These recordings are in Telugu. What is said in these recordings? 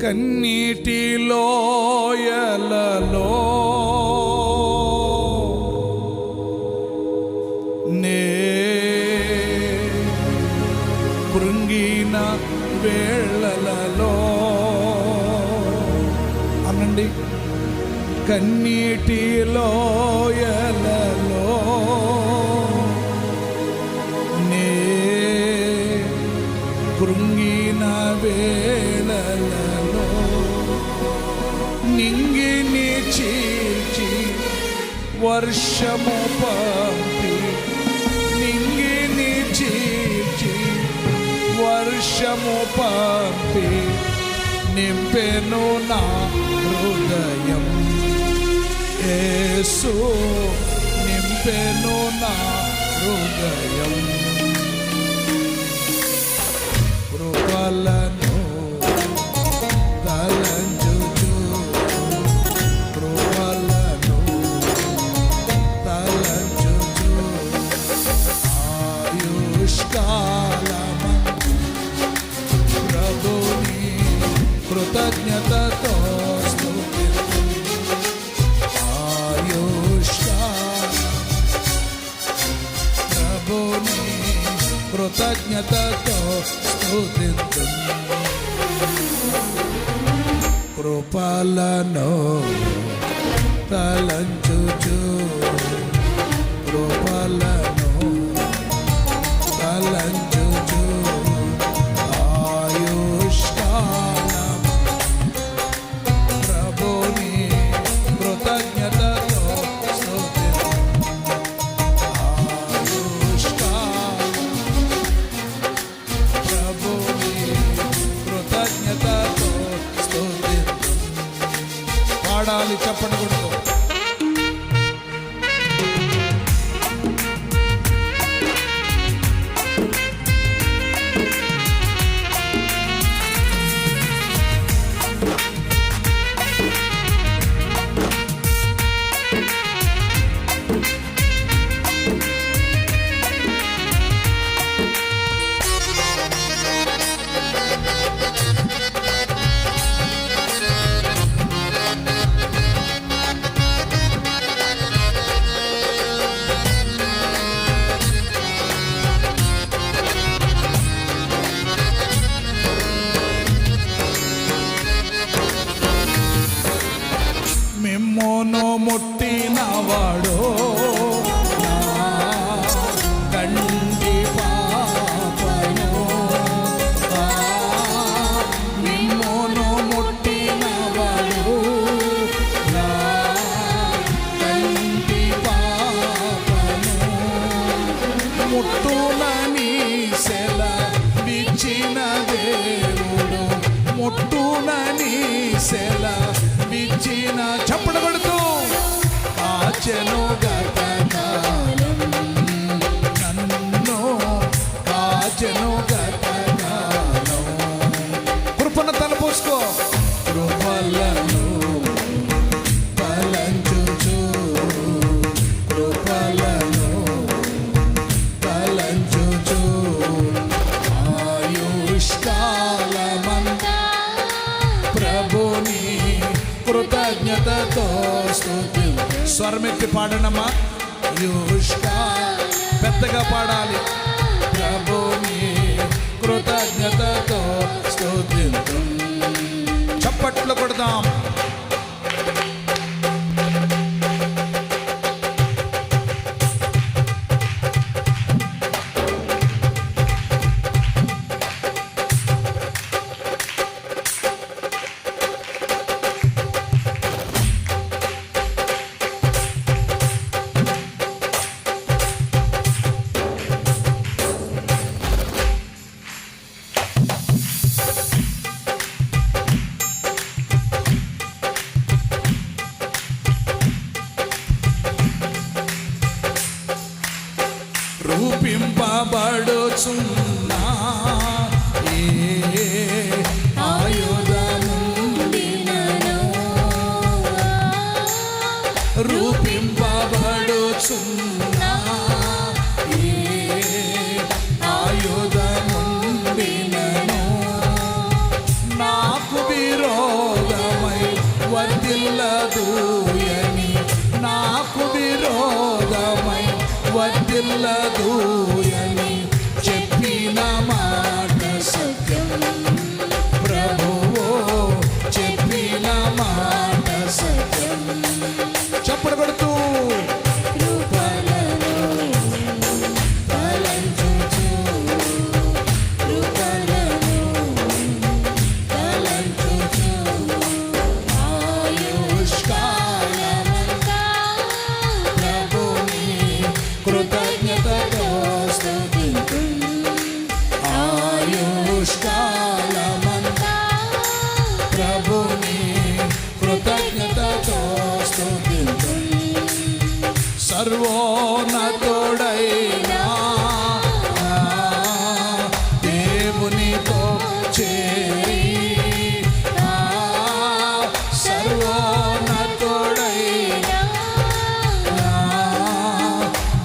కన్నీటి లోయలలో నే కృంగిన వేళలలో అనండి. కన్నీటి లోయలలో నే కృంగిన వేళలలో నింగిని చీల్చి వర్షము పంపి, నింగిని చీల్చి వర్షము పంపి నింపెను నా హృదయం. యేసు నింపెను నా హృదయం. కృపలను తలంచుచు, కృపలను తలంచుచు ఆయుష్కాలమందు ప్రభుని కృతజ్ఞతతో కృతజ్ఞతతో స్తుతింతు. కృపలను తలంచుచు, కృపలను తలంచుచు ఆయుష్కాలం ప్రభుని కృతజ్ఞతతో స్తుతింతు. పాడాలి, చెప్పండి కొడుకు. మిమ్మును ముట్టినవాడో నా కంటి పాపను, మిమ్మును ముట్టినవాడో నా కంటి పాపను, ముట్టునని సెలవిచ్చిన దేవుడు, ముట్టునని సెలవిచ్చిన చప్పుడు కొడుతూ కాచెను గతకాలం, నన్ను కాచెను గతకాలం. కృపను తలపోసుకో. కృపలను తలంచుచు, కృపలను తలంచుచు ఆయుష్కాలమందు ప్రభుని కృతజ్ఞతతో స్తుతి. స్వరమెత్తి పాడనమ్మా. పెద్దగా పాడాలి. ప్రభుని కృతజ్ఞతతో స్తుతింతు. చప్పట్లు కొడదాం. వర్ధిల్లదూయని, నాకు విరోధమై వర్ధిల్లదూయని చెప్పిన మాట సత్యం. ప్రభువో చెప్పిన మాట సత్యం. చప్పుడు కొడుతూ కృతజ్ఞతతో ఆయుష్కాలమంతా ప్రభుని కృతజ్ఞతతో స్తుతింతు. సర్వోన్నతుడైనా దేవునితో చేరి, సర్వోన్నతుడైనా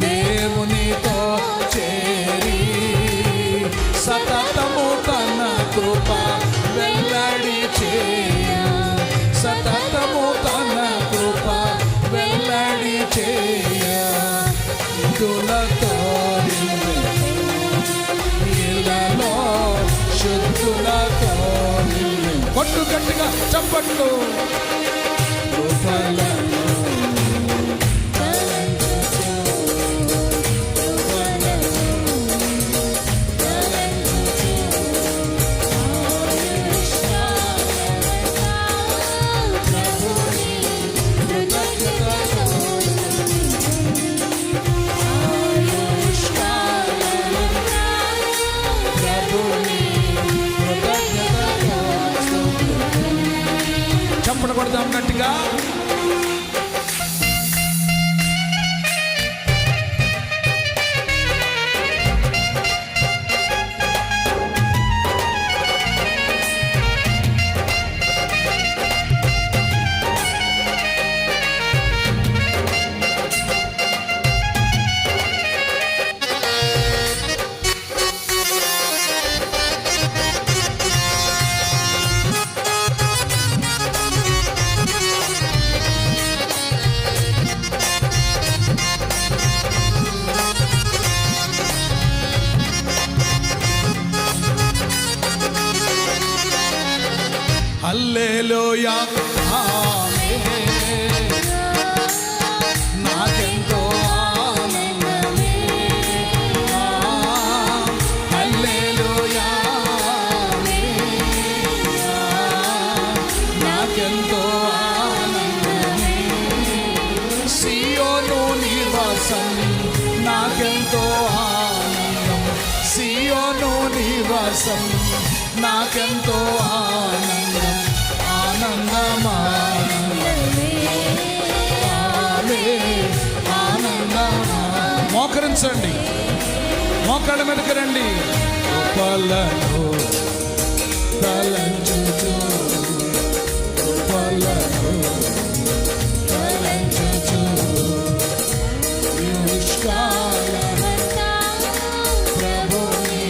దేవునితో చేరి, సతతము తన కృప వెల్లడి చేయ, సతతము తన కృప వెల్లడి చేయ. శుద్ధులతో ఇళ్ళలో శుద్ధులతో కొట్టు గట్టిగా చప్పట్లు. కృపలను చప్పట్లు కొడదాం గట్టిగా. హల్లెలూయా ఆమేన్. నాకెంతో ఆనందమే. హల్లెలూయా ఆమేన్. నాకెంతో ఆనందమే. సియోను నివాసం నాకెంతో ఆనందం. సియోను నివాసం నాకెంతో ఆనందం. మోకరించండి, మోకాళ్ళ మీదకి రండి. కృపలను తలంచుచు, కృపలను తలంచుచు, ఆయుష్కాలమంతా ప్రభుని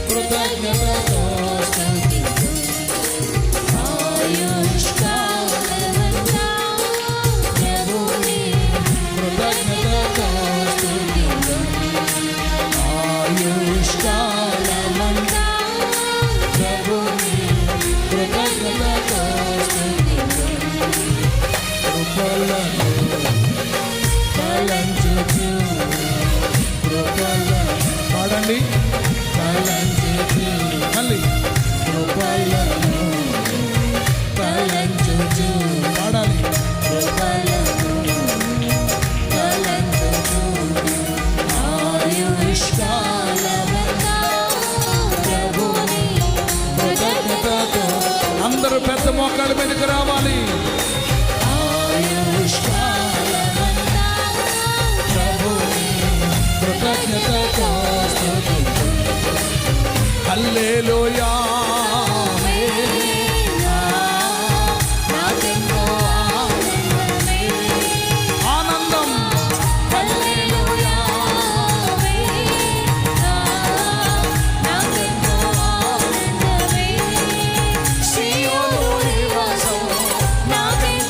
కృతజ్ఞతతో స్తుతింతు. ఆయుష్కాలమంతా ప్రభుని కృతజ్ఞతతో స్తుతింతు. ఆయుష్కాలమంతా ప్రభుని కృతజ్ఞతతో స్తుతింతు. కృపలను తలంచుచు, కృపలను పాడండి. తలంచుచు మళ్ళీ కృపలను తలంచుచు పాడాలి. కృపలను తలంచుచు ఆయుష్కాలమంతా ప్రభుని కృతజ్ఞతతో. అందరూ పెద్ద మోకాళ్ళ మీదకి రావాలి. ఆయుష్కాలమంతా ప్రభుని కృతజ్ఞతతో స్తుతింతు. హల్లెలూయా నాకెంతో ఆనందం. హల్లెలూయా నాకెంతో ఆనందమే. సియోను నివాసం నాకెంతో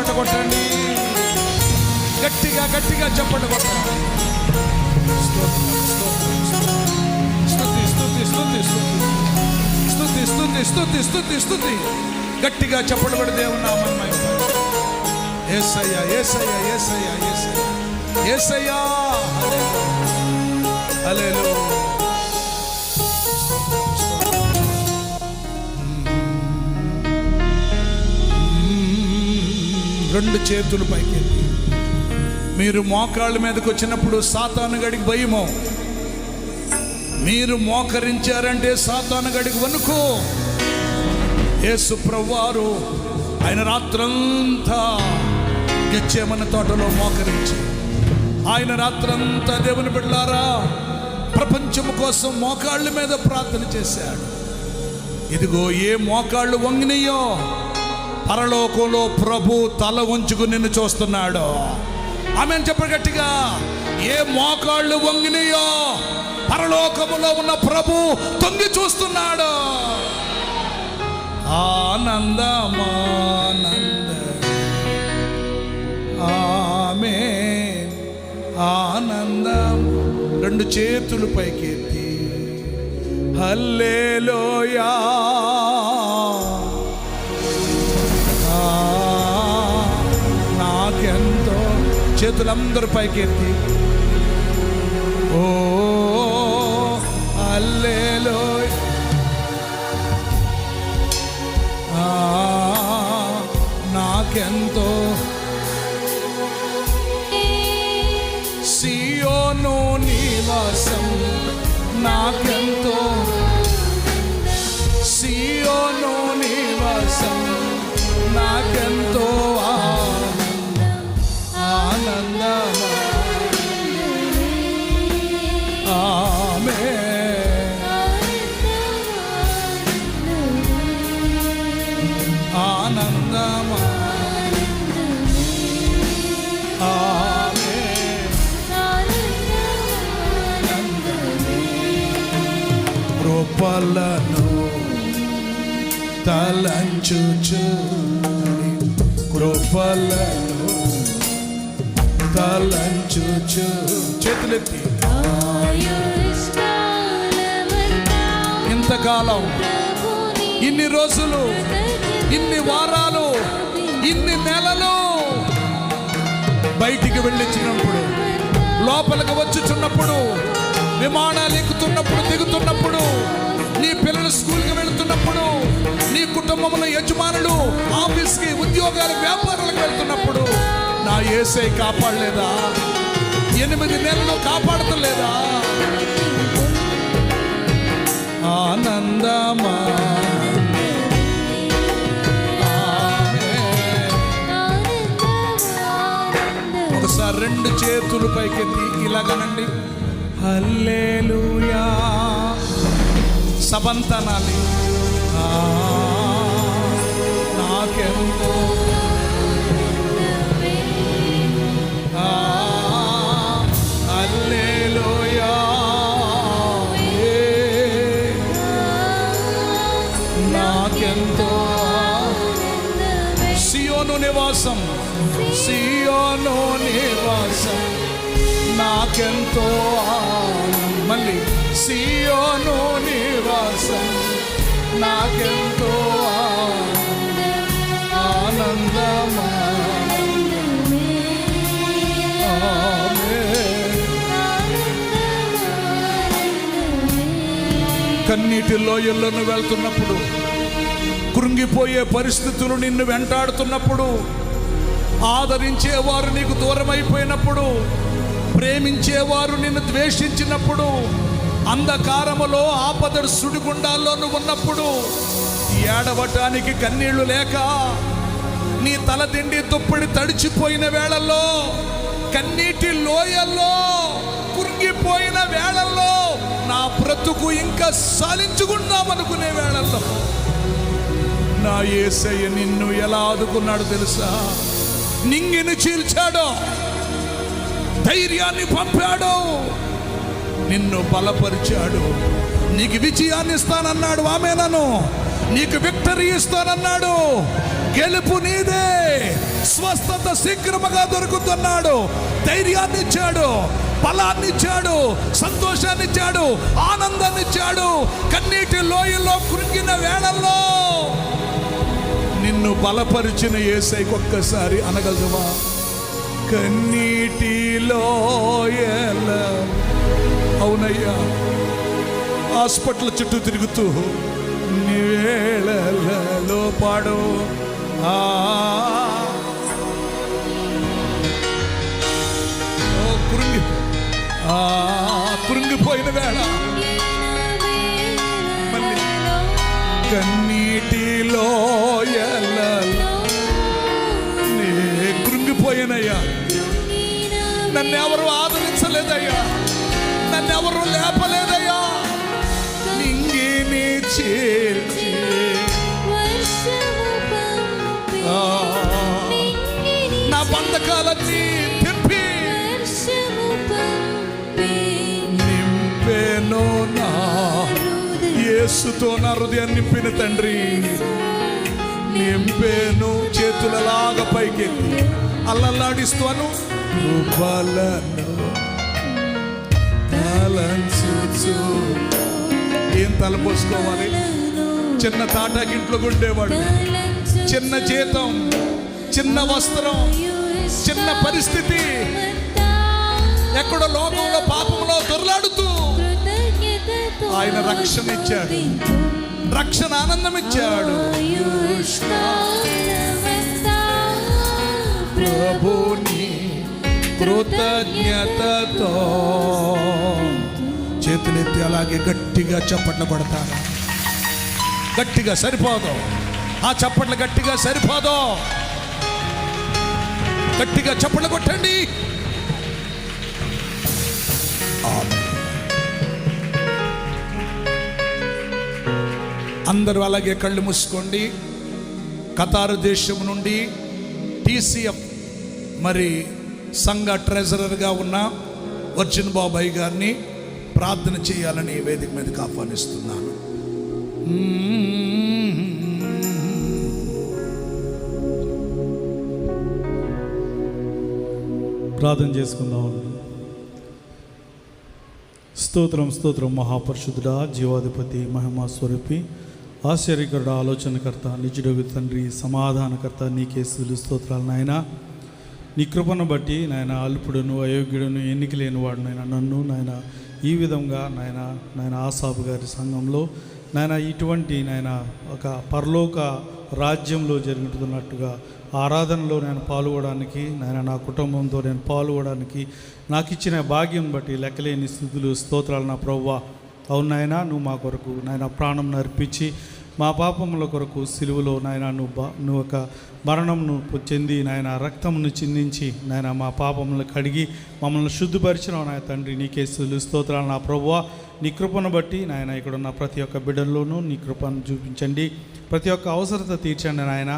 చప్పట కొట్టండి. గట్టిగా గట్టిగా చప్పట కొట్టండి. స్తుతి స్తుతి స్తుతి స్తుతి స్తుతి స్తుతి స్తుతి స్తుతి గట్టిగా చప్పట కొట్టి దేవుని నామమున యేసయ్యా యేసయ్యా యేసయ్యా యేసయ్యా యేసయ్యా హల్లెలూయా. రెండు చేతులు పైకెత్తి మీరు మోకాళ్ళ మీదకి వచ్చినప్పుడు సాతాను గడికి భయమో, మీరు మోకరించారంటే సాతాను గడికి వణుకు. యేసు ప్రభువారు ఆయన రాత్రంతా గెత్సేమనే తోటలో మోకరించి, ఆయన రాత్రంతా దేవుని బిడ్డలారా ప్రపంచము కోసం మోకాళ్ళ మీద ప్రార్థన చేశాడు. ఇదిగో ఏ మోకాళ్ళు వంగినయో పరలోకంలో ప్రభు తల ఉంచుకుని నిన్ను చూస్తున్నాడు. ఆమేన్ చెప్పండి గట్టిగా. ఏ మోకాళ్ళు వంగినయో పరలోకములో ఉన్న ప్రభు తొంగి చూస్తున్నాడు. ఆనందమానంద ఆమేన్ ఆనందం. రెండు చేతులు పైకెత్తి హల్లెలూయా నాకెంతో. చేతులందరూ పైకెత్తి ఓ హల్లెలూయా నాకెంతో. సియోను నివాసం నాకెంతో, సియోను నివాసం నాకెంతో ఆనందమా. ఆమేన్ ఆనందమా. కృపలను తలంచుచు, కృపలను తలంచుచు. చేతులెత్తి ఇంతకాలం, ఇన్ని రోజులు, ఇన్ని వారాలు, ఇన్ని నెలలు బయటికి వెళ్ళిచ్చినప్పుడు, లోపలికి వచ్చుచున్నప్పుడు, విమానాలు ఎక్కుతున్నప్పుడు దిగుతున్నప్పుడు, నీ పిల్లలు స్కూల్కి వెళుతున్నప్పుడు, నీ కుటుంబంలో యజమానులు ఆఫీస్కి ఉద్యోగాలు వ్యాపారాలకు వెళ్తున్నప్పుడు నా యేసై కాపాడలేదా? 8 నెలలు కాపాడతలేదా? ఆనందమా ఒకసారి రెండు చేతులు పైకెత్తి ఇలాగనండి హల్లెలూయా. సబంతనాలి నాకెంతో హల్లెలూయా నాకెంతో. సియోను నివాసం, సియోను నివాసం నాకెంతో. మళ్ళీ సియోను నివాసం నాకెంతో ఆనందమా. కన్నీటి లోయల్లో నువ్వు వెళ్తున్నప్పుడు, కృంగిపోయే పరిస్థితులు నిన్ను వెంటాడుతున్నప్పుడు, ఆదరించేవారు నీకు దూరం అయిపోయినప్పుడు, ప్రేమించేవారు నిన్ను ద్వేషించినప్పుడు, అంధకారములో ఆపదడు సుడిగుండాల్లో నువ్వు ఉన్నప్పుడు, ఏడవటానికి కన్నీళ్లు లేక నీ తలదిండి దుప్పటి తడిచిపోయిన వేళల్లో, కన్నీటి లోయల్లో కృంగిపోయిన వేళల్లో, నా బ్రతుకు ఇంకా సాలించుకుందామనుకునే వేళల్లో నా యేసయ్య నిన్ను ఎలా ఆదుకున్నాడు తెలుసా? నింగిని చీల్చాడు, ధైర్యాన్ని పంపాడు, నిన్ను బలపరిచాడు, నీకు విజయాన్ని ఇస్తానన్నాడు. ఆమేనను నీకు విక్టరీ ఇస్తానన్నాడు. గెలుపు నీదే. స్వస్థత శీఘ్రముగా దొరుకుతున్నాడు. ధైర్యాన్ని ఇచ్చాడు, బలాన్ని ఇచ్చాడు, సంతోషాన్ని ఇచ్చాడు, ఆనందాన్ని ఇచ్చాడు. కన్నీటి లోయల్లో కృంగిన వేళల్లో నిన్ను బలపరిచిన యేసయ్యకు ఒక్కసారి అనగలవా? కన్నీటి లోయల, అవునయ్యా, హాస్పిటల్ చుట్టూ తిరుగుతూ నివేళలలో పాడు. కృంగిపోయిన వేళ మళ్ళీ కన్నీటిలో నే కృంగిపోయినయ్యా. నన్ను ఎవరు ఆదరించలేదయ్యా, నన్ను ఎవరు లేపలేదయ్యా. నింగిని చేర్చి నా బంధకాలన్నీ తెంపి నింపెను నా యేసుతో నా హృదయాన్ని నింపిన తండ్రి. నింపెను చేతులలాగా పైకెత్తి అల్లల్లాడిస్తాను. కృపలను తలంచుచు. ఏం తలపోసుకోవాలి? చిన్న తాటాకింట్లో ఉండేవాడు, చిన్న జీతం, చిన్న వస్త్రం, చిన్న పరిస్థితి, ఎక్కడో లోకంలో పాపంలో దొర్లాడుతూ ఆయన రక్షణ ఇచ్చాడు, రక్షణ ఆనందం ఇచ్చాడు. ప్రభుని కృతజ్ఞతతో చేతులెత్తి అలాగే గట్టిగా చప్పట్లు కొడతారు. గట్టిగా సరిపోదు, ఆ చప్పట్లు గట్టిగా సరిపోదు. గట్టిగా చప్పట్లు కొట్టండి. అందరూ అలాగే కళ్ళు మూసుకోండి. ఖతారు దేశం నుండి టీసీఎఫ్ మరి సంఘ ట్రెజరర్గా ఉన్న వర్జిన్ బాబాయ్ గారిని ప్రార్థన చేయాలని వేదిక మీదకి ఆహ్వానిస్తున్నాను. ప్రార్థన చేసుకుందాం. స్తోత్రం స్తోత్రం మహాపరిశుద్ధుడా, జీవాధిపతి, మహిమా స్వరూపి, ఆశ్చర్యకరుడు, ఆలోచనకర్త, నిజుడు తండ్రి, సమాధానకర్త, నీకే స్తుతులు స్తోత్రాలు నాయన. నీ కృపను బట్టి నాయన అల్పుడును, అయోగ్యుడును, ఎన్నిక లేనివాడు నాయన నన్ను నాయన ఈ విధంగా నాయన ఆసాపు గారి సంఘంలో నాయన ఇటువంటి నాయన ఒక పరలోక రాజ్యంలో జరుగుతున్నట్టుగా ఆరాధనలో నేను పాల్గొనడానికి నాయన నా కుటుంబంతో నేను పాల్గొనడానికి నాకు ఇచ్చిన భాగ్యం బట్టి లెక్కలేని స్థుతులు స్తోత్రాలు నా ప్రభువా. అవును నాయన, నువ్వు మా కొరకు నాయన ప్రాణం అర్పించి మా పాపముల కొరకు సిలువలో నాయన నువ్వు ఒక మరణంను చెంది నాయన రక్తమును చిందించి నాయన మా పాపములను కడిగి మమ్మల్ని శుద్ధిపరిచినావు నాయన తండ్రి. నీకే స్తోత్రాలు నా ప్రభువా. నీ కృపను బట్టి నాయన ఇక్కడ ఉన్న ప్రతి ఒక్క బిడ్డల్లోనూ నీ కృపను చూపించండి, ప్రతి ఒక్క అవసరత తీర్చండి నాయన.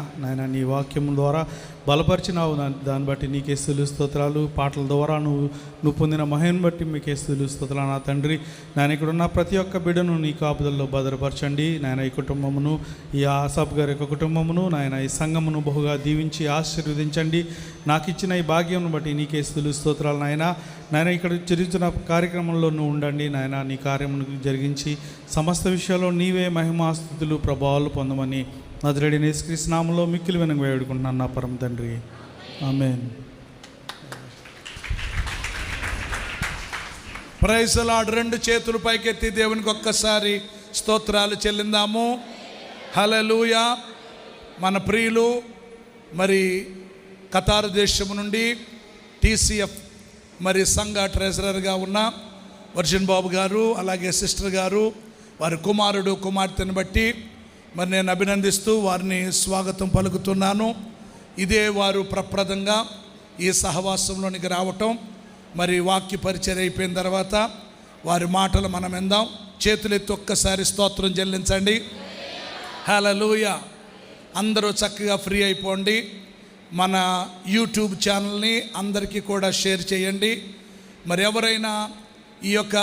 నీ వాక్యం ద్వారా బలపరిచినావు, దాన్ని బట్టి నీకే స్తోత్రాలు. పాటల ద్వారా నువ్వు పొందిన మహిమను బట్టి మీకే స్తోత్రాలు నా తండ్రి. నాయన ఇక్కడ ఉన్న ప్రతి ఒక్క బిడ్డను నీ కాపుదల్లో భద్రపరచండి నాయన. ఈ కుటుంబమును, ఈ ఆసాప్ గారి యొక్క కుటుంబమును నాయన, ఈ సంఘమును బహుగా దీవించి ఆశీర్వదించండి. నాకు ఇచ్చిన ఈ భాగ్యం బట్టి నీకే స్తోత్రాలు నాయన. ఇక్కడ జరుగుతున్న కార్యక్రమంలో నువ్వు ఉండండి నాయన. నీ కార్యమును జరిగించి సమస్త విషయాల్లో నీవే మహిమాస్తుతులు ప్రభావాలు పొందమని నజరేయుడైన యేసుక్రీస్తు నామములో మిక్కిలి వినగా వేడుకుంటున్నాను నా పరమ తండ్రి, ఆమేన్. Praise the lord. రెండు చేతులు పైకెత్తి దేవునికి ఒక్కసారి స్తోత్రాలు చెల్లిందాము. హల్లెలూయా. మన ప్రియులు మరి ఖతారు దేశము నుండి టీసీఎఫ్ మరి సంఘ ట్రెజరర్గా ఉన్న వర్జిన్ బాబు గారు, అలాగే సిస్టర్ గారు, వారి కుమారుడు కుమార్తెను బట్టి మరి నేను అభినందిస్తూ వారిని స్వాగతం పలుకుతున్నాను. ఇదే వారు ప్రప్రదంగా ఈ సహవాసంలోనికి రావటం. మరి వాక్య పరిచయం అయిపోయిన తర్వాత వారి మాటలు మనం విందాం. చేతులెత్తి ఒక్కసారి స్తోత్రం చెల్లించండి. హల్లెలూయా. అందరూ చక్కగా ఫ్రీ అయిపోండి. మన యూట్యూబ్ ఛానల్ని అందరికీ కూడా షేర్ చేయండి. మరి ఎవరైనా ఈ యొక్క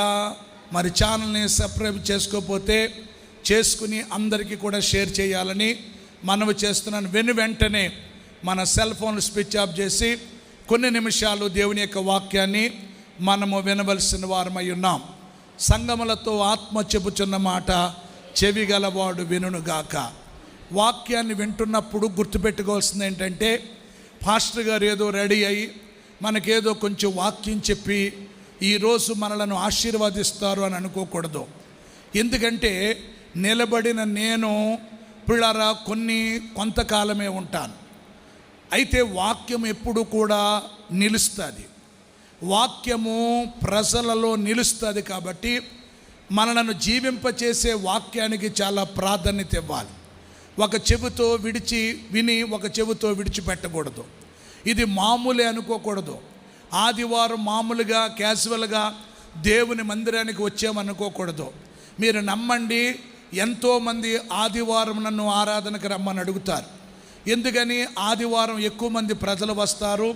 మరి ఛానల్ని సబ్స్క్రైబ్ చేసుకోకపోతే చేసుకుని అందరికీ కూడా షేర్ చేయాలని మనవి చేస్తున్నాను. వెంటనే మన సెల్ ఫోన్లు స్విచ్ ఆఫ్ చేసి కొన్ని నిమిషాలు దేవుని యొక్క వాక్యాన్ని మనము వినవలసిన వారమై ఉన్నాం. సంగములతో ఆత్మ చెబుచున్న మాట చెవి గలవాడు వినుగాక. వాక్యాన్ని వింటున్నప్పుడు గుర్తుపెట్టుకోవాల్సింది ఏంటంటే, పాస్టర్ గారు ఏదో రెడీ అయ్యి మనకేదో కొంచెం వాక్యం చెప్పి ఈరోజు మనలను ఆశీర్వదిస్తారు అని అనుకోకూడదు. ఎందుకంటే నిలబడిన నేను పిల్లరా కొంతకాలమే ఉంటాను. అయితే వాక్యం ఎప్పుడు కూడా నిలుస్తుంది, వాక్యము ప్రజలలో నిలుస్తుంది. కాబట్టి మనలను జీవింపచేసే వాక్యానికి చాలా ప్రాధాన్యత ఇవ్వాలి. ఒక చెవితో విని ఒక చెవితో విడిచిపెట్టకూడదు. ఇది మామూలే అనుకోకూడదు. ఆదివారం మామూలుగా క్యాజువల్గా దేవుని మందిరానికి వచ్చామనుకోకూడదు. మీరు నమ్మండి, ఎంతోమంది ఆదివారం నన్ను ఆరాధనకు రమ్మని అడుగుతారు. ఎందుకని? ఆదివారం ఎక్కువ మంది ప్రజలు వస్తారు,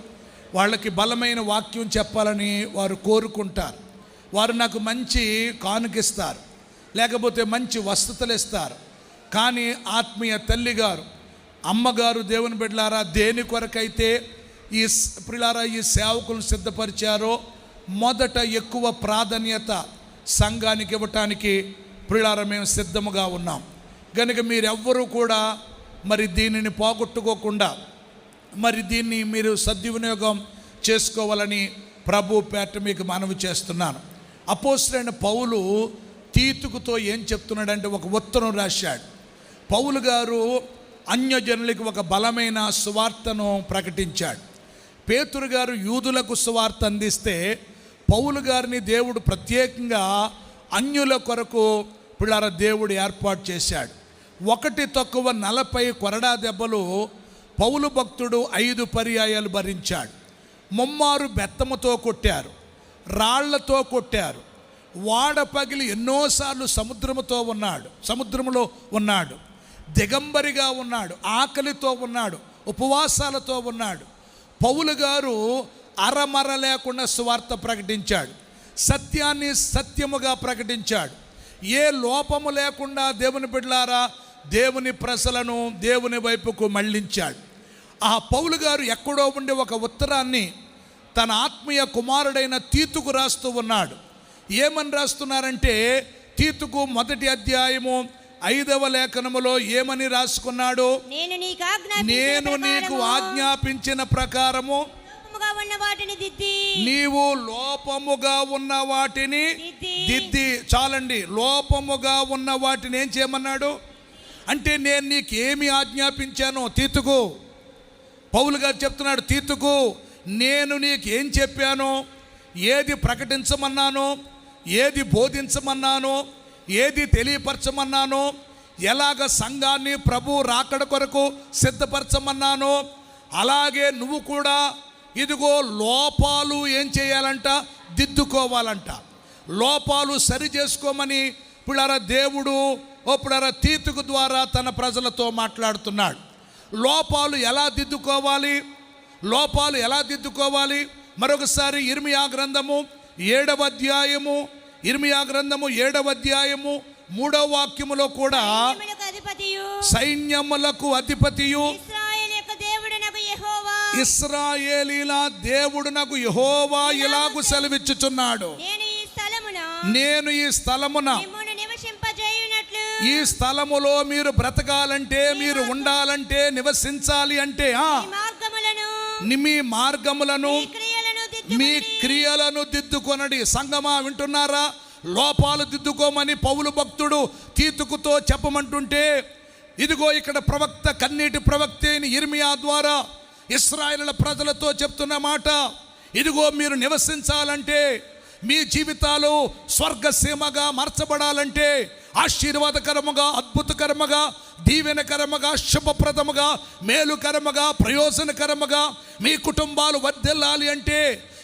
వాళ్ళకి బలమైన వాక్యం చెప్పాలని వారు కోరుకుంటారు. వారు నాకు మంచి కానుకిస్తారు, లేకపోతే మంచి వసతులు ఇస్తారు. కానీ ఆత్మీయ తల్లిగారు, అమ్మగారు, దేవుని బిడ్డలారా, దేని కొరకైతే ఈ సేవకులను సిద్ధపరిచారో మొదట ఎక్కువ ప్రాధాన్యత సంఘానికి ఇవ్వటానికి ప్రియులారా మేము సిద్ధముగా ఉన్నాం. కనుక మీరెవ్వరూ కూడా మరి దీనిని పోగొట్టుకోకుండా మరి దీన్ని మీరు సద్వినియోగం చేసుకోవాలని ప్రభు పేట మీకు మనవి చేస్తున్నాను. అపోస్తలుడైన పౌలు తీతుకుతో ఏం చెప్తున్నాడంటే, ఒక ఉత్తరం రాశాడు. పౌలు గారు అన్యజనులకి ఒక బలమైన సువార్తను ప్రకటించాడు. పేతురు గారు యూదులకు సువార్త అందిస్తే పౌలు గారిని దేవుడు ప్రత్యేకంగా అన్యుల కొరకు పిల్లల దేవుడు ఏర్పాటు చేశాడు. 1-40 కొరడా దెబ్బలు పౌలు భక్తుడు 5 పర్యాయాలు భరించాడు. ముమ్మారు బెత్తముతో కొట్టారు, రాళ్లతో కొట్టారు, వాడ పగిలి ఎన్నోసార్లు సముద్రములో ఉన్నాడు, దిగంబరిగా ఉన్నాడు, ఆకలితో ఉన్నాడు, ఉపవాసాలతో ఉన్నాడు. పౌలు గారు అరమర లేకుండా సువార్త ప్రకటించాడు, సత్యాన్ని సత్యముగా ప్రకటించాడు. ఏ లోపము లేకుండా దేవుని బిడ్డలారా దేవుని ప్రజలను దేవుని వైపుకు మళ్ళించాడు. ఆ పౌలు గారు ఎక్కడో ఉండే ఒక ఉత్తరాన్ని తన ఆత్మీయ కుమారుడైన తీతుకు రాస్తూ ఉన్నాడు. ఏమని రాస్తున్నారంటే, తీతుకు 1వ అధ్యాయము 5వ లేఖనములో ఏమని రాసుకున్నాడు? నేను నీకు ఆజ్ఞాపించిన ప్రకారము నీవు లోపముగా ఉన్న వాటిని దిద్ది. చాలండి, లోపముగా ఉన్న వాటిని ఏం చేయమన్నాడు అంటే, నేను నీకేమి ఆజ్ఞాపించానో తీతుకు. పౌలు గారు చెప్తున్నాడు, తీతుకు నేను నీకు ఏం చెప్పానో, ఏది ప్రకటించమన్నానో, ఏది బోధించమన్నానో, ఏది తెలియపరచమన్నానో, ఎలాగ సంఘాన్ని ప్రభు రాకడ కొరకు సిద్ధపరచమన్నానో, అలాగే నువ్వు కూడా ఇదిగో లోపాలు ఏం చేయాలంట? దిద్దుకోవాలంట. లోపాలు సరి చేసుకోమని పిల్లరా దేవుడు తీతుకు ద్వారా తన ప్రజలతో మాట్లాడుతున్నాడు. లోపాలు ఎలా దిద్దుకోవాలి? మరొకసారి ఇర్మియా గ్రంథము 7వ అధ్యాయము 3వ వాక్యములో కూడా సైన్యములకు అధిపతియు ఇశ్రాయేలీల దేవుడునకు యెహోవా ఇలాగు సెలవిచ్చుచున్నాడు, నేను ఈ స్థలమున ఈ స్థలములో మీరు బ్రతకాలంటే, మీరు ఉండాలంటే, నివసించాలి అంటే మీ మార్గములను మీ క్రియలను దిద్దుకొనడి. సంగమా వింటున్నారా? లోపాలు దిద్దుకోమని పౌలు భక్తుడు తీతుకుతో చెప్పమంటుంటే, ఇదిగో ఇక్కడ ప్రవక్త, కన్నీటి ప్రవక్త అయిన ఇర్మియా ద్వారా ఇశ్రాయేలు ప్రజలతో చెప్తున్న మాట, ఇదిగో మీరు నివసించాలంటే, మీ జీవితాలు స్వర్గసీమగా మార్చబడాలంటే, ఆశీర్వాదకరముగా, అద్భుతకరముగా, దీవెనకరముగా, శుభప్రదముగా, మేలుకరముగా, ప్రయోజనకరముగా మీ కుటుంబాలు వర్ధిల్లాలి అంటే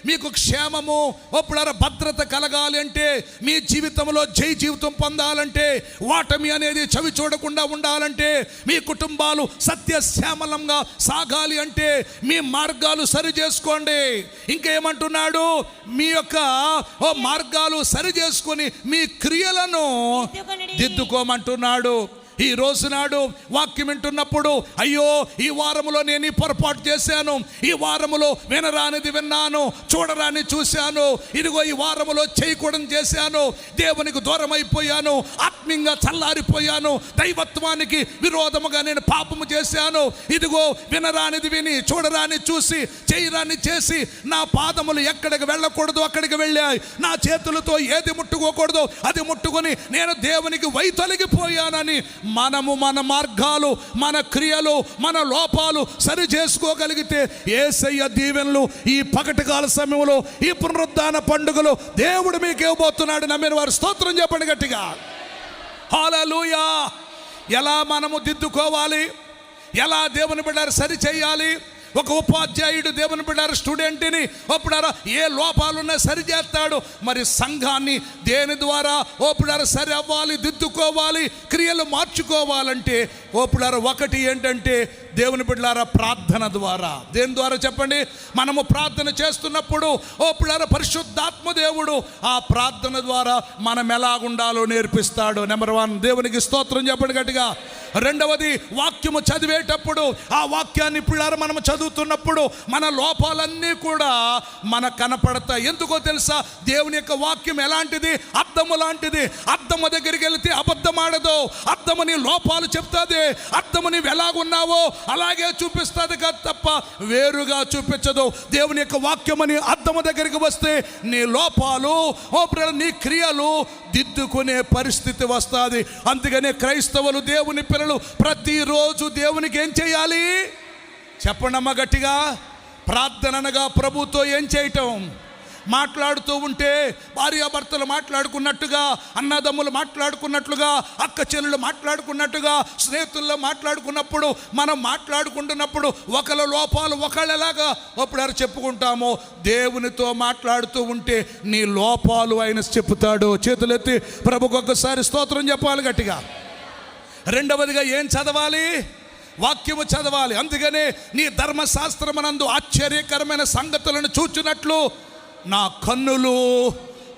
మీకు క్షేమము, ఒప్పుడారా భద్రత కలగాలి అంటే, మీ జీవితంలో జై జీవితం పొందాలంటే, వాటమి అనేది చవి చూడకుండా ఉండాలంటే, మీ కుటుంబాలు సత్యశ్యామలంగా సాగాలి అంటే మీ మార్గాలు సరి చేసుకోండి. ఇంకేమంటున్నాడు? మీ యొక్క మార్గాలు సరి చేసుకొని మీ క్రియలను దిద్దుకోమంటున్నాడు. ఈ రోజు నాడు వాక్యం వింటున్నప్పుడు, అయ్యో ఈ వారములో నేను ఈ పొరపాటు చేశాను, ఈ వారములో వినరానిది విన్నాను, చూడరాని చూశాను, ఇదిగో ఈ వారములో చేయకూడని చేశాను, దేవునికి దూరం అయిపోయాను, ఆత్మీయంగా చల్లారిపోయాను, దైవత్వానికి విరోధముగా నేను పాపము చేశాను, ఇదిగో వినరానిది విని, చూడరాని చూసి, చేయరాని చేసి, నా పాదములు ఎక్కడికి వెళ్ళకూడదు అక్కడికి వెళ్ళాయి, నా చేతులతో ఏది ముట్టుకోకూడదు అది ముట్టుకొని నేను దేవునికి వైతొలగిపోయానని మనము మన మార్గాలు, మన క్రియలు, మన లోపాలు సరి చేసుకోగలిగితే యేసయ్య దీవెనలు ఈ పగటికాల సమయంలో, ఈ పునరుద్ధాన పండుగలో దేవుడు మీకు ఇవ్వబోతున్నాడు. నమ్మిన వారు స్తోత్రం చెప్పండి గట్టిగా. హల్లెలూయా. ఎలా మనము దిద్దుకోవాలి, ఎలా దేవుని బిడ్డలు సరి చేయాలి? ఒక ఉపాధ్యాయుడు దేవుని బిడ్డారు స్టూడెంట్ని ఒప్పుడారా ఏ లోపాలున్నా సరి చేస్తాడు. మరి సంఘాన్ని దేని ద్వారా ఓపుడారా సరి అవ్వాలి, దిద్దుకోవాలి, క్రియలు మార్చుకోవాలంటే ఓపుడారా ఒకటి ఏంటంటే దేవుని బిడ్డలారా ప్రార్థన ద్వారా. దేని ద్వారా చెప్పండి? మనము ప్రార్థన చేస్తున్నప్పుడు ఓపుడారా పరిశుద్ధాత్మ దేవుడు ఆ ప్రార్థన ద్వారా మనం ఎలాగుండాలో నేర్పిస్తాడు. నెంబర్ 1 దేవునికి స్తోత్రం చెప్పండి గట్టిగా. రెండవది వాక్యము చదివేటప్పుడు ఆ వాక్యాన్ని పిల్లారు మనం చదువుతున్నప్పుడు మన లోపాలన్నీ కూడా మనకు కనపడతాయి. ఎందుకో తెలుసా? దేవుని యొక్క వాక్యం ఎలాంటిది? అద్దము లాంటిది. అద్దము దగ్గరికి వెళితే అబద్ధం ఆడదు. అద్దము నీ లోపాలు చెప్తాది. అద్దము నీవు ఎలాగున్నావో అలాగే చూపిస్తుంది కదా తప్ప వేరుగా చూపించదు. దేవుని యొక్క వాక్యమని అద్దము దగ్గరికి వస్తే నీ లోపాలు నీ క్రియలు దిద్దుకునే పరిస్థితి వస్తుంది. అందుకనే క్రైస్తవులు, దేవుని పిల్లలు ప్రతిరోజు దేవునికి ఏం చేయాలి చెప్పండమ్మ గట్టిగా? ప్రార్థన అనగా ప్రభుతో ఏం చేయటం? మాట్లాడుతూ ఉంటే భార్యాభర్తలు మాట్లాడుకున్నట్టుగా, అన్నదమ్ములు మాట్లాడుకున్నట్లుగా, అక్క చెల్లెలు మాట్లాడుకున్నట్టుగా, స్నేహితుల్లో మాట్లాడుకున్నప్పుడు, మనం మాట్లాడుకుంటున్నప్పుడు ఒకళ్ళ లోపాలు ఒకళ్ళు ఎలాగా ఒప్పుడారు చెప్పుకుంటామో, దేవునితో మాట్లాడుతూ ఉంటే నీ లోపాలు ఆయన చెప్పుతాడు. చేతులెత్తి ప్రభుకు ఒక్కసారి స్తోత్రం చెప్పాలి గట్టిగా. రెండవదిగా ఏం చదవాలి? వాక్యము చదవాలి. అందుకనే నీ ధర్మశాస్త్రమునందు ఆశ్చర్యకరమైన సంగతులను చూచినట్లు నా కన్నులు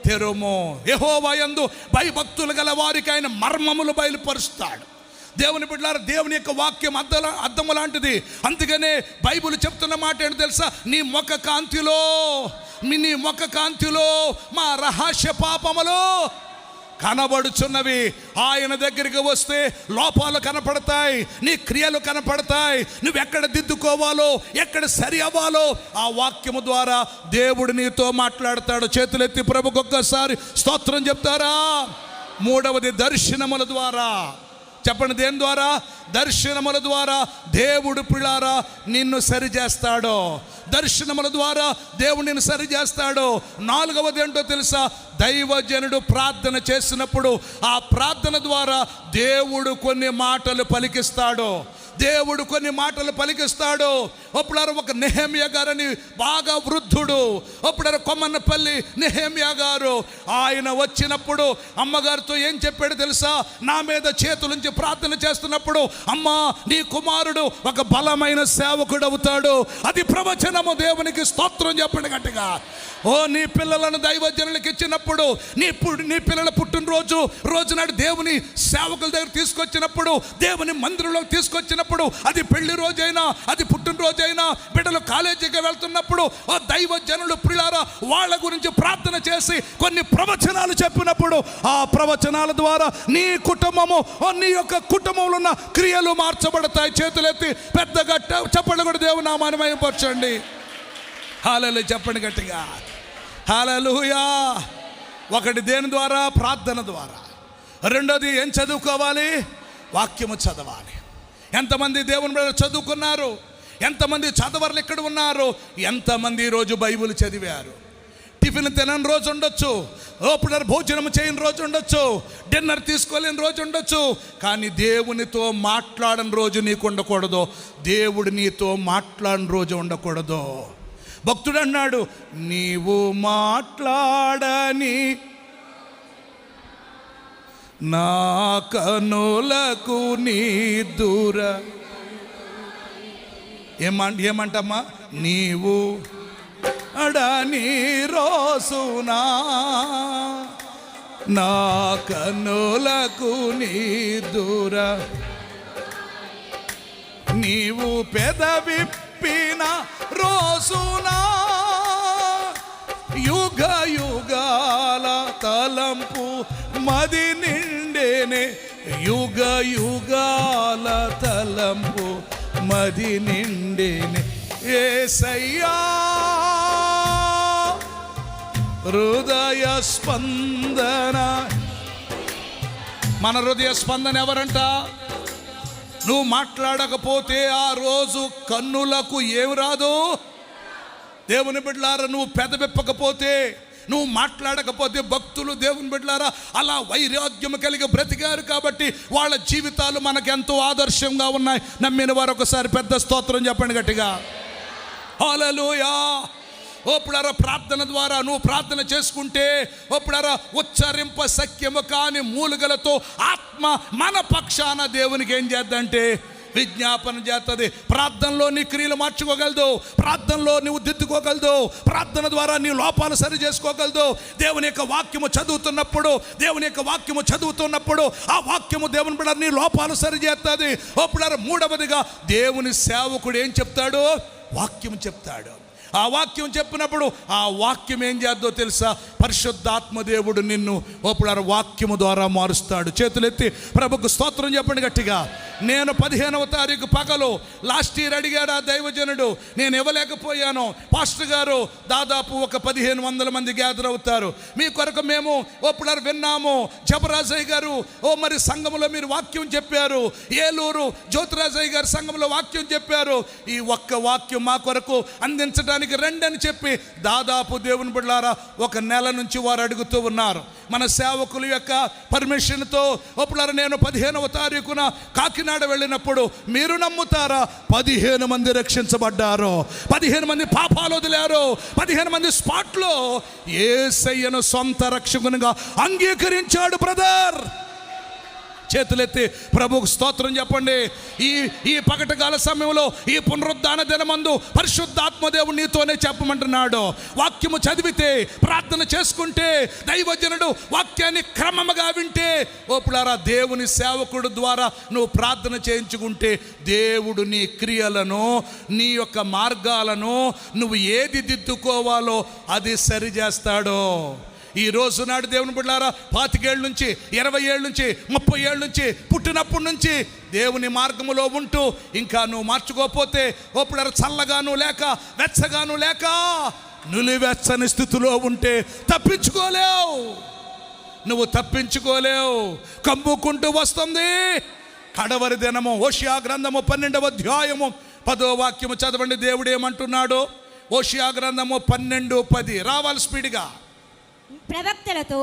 తెరుము. యెహోవా యందు భయభక్తులు గల వారికి ఆయన మర్మములు బయలుపరుస్తాడు. దేవుని బిడ్డలారా, దేవుని యొక్క వాక్యం అద్దము లాంటిది. అందుకనే బైబిల్ చెప్తున్న మాట ఏంటో తెలుసా? నీ ముఖ కాంతిలో మా రహస్య పాపములో కనబడుచున్నవి. ఆయన దగ్గరికి వస్తే లోపాలు కనపడతాయి, నీ క్రియలు కనపడతాయి, నువ్వు ఎక్కడ దిద్దుకోవాలో, ఎక్కడ సరి అవ్వాలో ఆ వాక్యము ద్వారా దేవుడు నీతో మాట్లాడతాడు. చేతులెత్తి ప్రభుకు ఒక్కసారి స్తోత్రం చెప్తారా? మూడవది దర్శనముల ద్వారా. చెప్పండి, దేని ద్వారా? దర్శనముల ద్వారా దేవుడు పిల్లారా నిన్ను సరి చేస్తాడు. దర్శనముల ద్వారా దేవుడు నిన్ను సరి చేస్తాడు. నాలుగవది ఏంటో తెలుసా? దైవజనుడు ప్రార్థన చేసినప్పుడు ఆ ప్రార్థన ద్వారా దేవుడు కొన్ని మాటలు పలికిస్తాడు. దేవుడు కొన్ని మాటలు పలికిస్తాడు. అప్పుడు ఒక నెహెమ్యా గారని బాగా వృద్ధుడు, అప్పుడు కొమ్మన్నపల్లి నెహెమ్యా గారు, ఆయన వచ్చినప్పుడు అమ్మగారితో ఏం చెప్పాడు తెలుసా? నా మీద చేతులుంచి ప్రార్థన చేస్తున్నప్పుడు, అమ్మా నీ కుమారుడు ఒక బలమైన సేవకుడు అవుతాడు. అది ప్రవచనము. దేవునికి స్తోత్రం చెప్పండి గట్టిగా. ఓ నీ పిల్లలను దైవజనులకు ఇచ్చినప్పుడు, నీ పిల్లల పుట్టినరోజు రోజునాడు దేవుని సేవకుల దగ్గర తీసుకొచ్చినప్పుడు, దేవుని మందిరంలోకి తీసుకొచ్చినప్పుడు, అది పెళ్లి రోజైనా, అది పుట్టినరోజైనా, బిడ్డలు కాలేజీకి వెళ్తున్నప్పుడు ఓ దైవజనులు పిల్లారా వాళ్ళ గురించి ప్రార్థన చేసి కొన్ని ప్రవచనాలు చెప్పినప్పుడు ఆ ప్రవచనాల ద్వారా నీ కుటుంబము, నీ యొక్క కుటుంబంలో ఉన్న క్రియలు మార్చబడతాయి. చేతులెత్తి పెద్దగా చెప్పండి కూడా దేవుని నామాన్ని మహిమపరచండి. హల్లెలూయా చెప్పండి గట్టిగా. హల్లెలూయా. ఒకటి దేని ద్వారా? ప్రార్థన ద్వారా. రెండోది ఏం చదువుకోవాలి? వాక్యము చదవాలి. ఎంతమంది దేవుని బిడ్డలు చదువుకున్నారు? ఎంతమంది చదవర్లు ఇక్కడ ఉన్నారు? ఎంతమంది ఈరోజు బైబిల్ చదివారు? టిఫిన్ తినని రోజు ఉండొచ్చు, ఓపుడర్ భోజనం చేయని రోజు ఉండొచ్చు, డిన్నర్ తీసుకోలేని రోజు ఉండొచ్చు, కానీ దేవునితో మాట్లాడని రోజు నీకు ఉండకూడదు. దేవుడు నీతో మాట్లాడిన రోజు ఉండకూడదు. భక్తుడు అన్నాడు, నీవు మాట్లాడని నా కనులకు నీ దూర ఏమంటమ్మా, నీవు అడని రోజునా నా కనులకు నీ దూర, నీవు పెదవిప్పిన రోజునా యుగ యుగాల తలంపు మది నిండేనే, యుగ యుగాల తలంపు మది నిండేనే. యేసయ్యా హృదయ స్పందన. మన హృదయ స్పందన ఎవరంట? నువ్వు మాట్లాడకపోతే ఆ రోజు కన్నులకు ఏమి రాదు? దేవుని బిడ్డలారా, నువ్వు పెదవిప్పకపోతే, నువ్వు మాట్లాడకపోతే, భక్తులు దేవుని బిడ్డలారా అలా వైరాగ్యం కలిగి బ్రతికారు కాబట్టి వాళ్ళ జీవితాలు మనకెంతో ఆదర్శంగా ఉన్నాయి. నమ్మిన వారు ఒకసారి పెద్ద స్తోత్రం చెప్పండి గట్టిగా. హల్లెలూయా. ఓప్పుడారా ప్రార్థన ద్వారా నువ్వు ప్రార్థన చేసుకుంటే, ఓప్పుడారా ఉచ్చరింప సఖ్యము కాని మూలుగలతో ఆత్మ మన పక్షాన దేవునికి ఏం చేద్దంటే విజ్ఞాపన చేస్తుంది. ప్రార్థనలో నీ క్రియలు మార్చుకోగలదు, ప్రార్థనలో నువ్వు దిద్దుకోగలదు, ప్రార్థన ద్వారా నీ లోపాలు సరి చేసుకోగలదు. దేవుని యొక్క వాక్యము చదువుతున్నప్పుడు ఆ వాక్యము దేవుని బిడ్డ నీ లోపాలు సరి చేస్తుంది. ఓప్పుడారా మూడవదిగా దేవుని సేవకుడు ఏం చెప్తాడు? వాక్యం చెప్తాడు. ఆ వాక్యం చెప్పినప్పుడు ఆ వాక్యం ఏం చేద్దో తెలుసా? పరిశుద్ధాత్మ దేవుడు నిన్ను ఓపుడారు వాక్యము ద్వారా మారుస్తాడు. చేతులెత్తి ప్రభుకు స్తోత్రం చెప్పండి గట్టిగా. నేను 15వ తారీఖు పగలు లాస్ట్ ఇయర్ అడిగాడు ఆ దైవజనుడు, నేను ఇవ్వలేకపోయాను పాస్టర్ గారు, దాదాపు ఒక 1500 మంది గ్యాదర్ అవుతారు, మీ కొరకు మేము ఓపుడారు విన్నాము. జబరాజయ్య గారు మరి సంఘంలో మీరు వాక్యం చెప్పారు, ఏలూరు జ్యోతిరాజయ్య గారు సంఘంలో వాక్యం చెప్పారు, ఈ ఒక్క వాక్యం మా కొరకు అందించడానికి రండి అని చెప్పి దాదాపు దేవుని బిడ్డలారా 1 నెల నుంచి వారు అడుగుతూ ఉన్నారు. మన సేవకుల యొక్క పర్మిషన్తో ఒప్పులారా నేను 15వ తారీఖున కాకినాడ వెళ్ళినప్పుడు మీరు నమ్ముతారా 15 మంది రక్షించబడ్డారు, 15 మంది పాపాలు వదిలారు, 15 మంది స్పాట్లో యేసయ్యను సొంత రక్షకునిగా అంగీకరించాడు. బ్రదర్ చేతులెత్తి ప్రభువుకు స్తోత్రం చెప్పండి. ఈ పగటకాల సమయంలో ఈ పునరుద్ధాన దినమందు పరిశుద్ధాత్మదేవుడు నీతోనే చెప్పమంటున్నాడు. వాక్యము చదివితే, ప్రార్థన చేసుకుంటే, దైవజనుడు వాక్యాన్ని క్రమముగా వింటే, ఓపులారా దేవుని సేవకుడు ద్వారా నువ్వు ప్రార్థన చేయించుకుంటే దేవుడు నీ క్రియలను, నీ యొక్క మార్గాలను నువ్వు ఏది దిద్దుకోవాలో అది సరి చేస్తాడో. ఈ రోజు నాడు దేవుని బిడ్డలారా 25 ఏళ్ళ నుంచి 20 ఏళ్ళ నుంచి 30 ఏళ్ళ నుంచి పుట్టినప్పటి నుంచి దేవుని మార్గములో ఉంటూ ఇంకా నువ్వు మార్చుకోకపోతే ఓపుడారు చల్లగాను లేక వెచ్చగాను లేక నులివెచ్చని స్థితిలో ఉంటే తప్పించుకోలేవు, నువ్వు తప్పించుకోలేవు. కమ్ముకుంటూ వస్తుంది కడవరి దినము. హోషియా గ్రంథము 12వ అధ్యాయము 10వ వాక్యము చదవండి. దేవుడు ఏమంటున్నాడు? హోషియా గ్రంథము 12:10. రావాలి స్పీడ్గా. ప్రవక్తలతో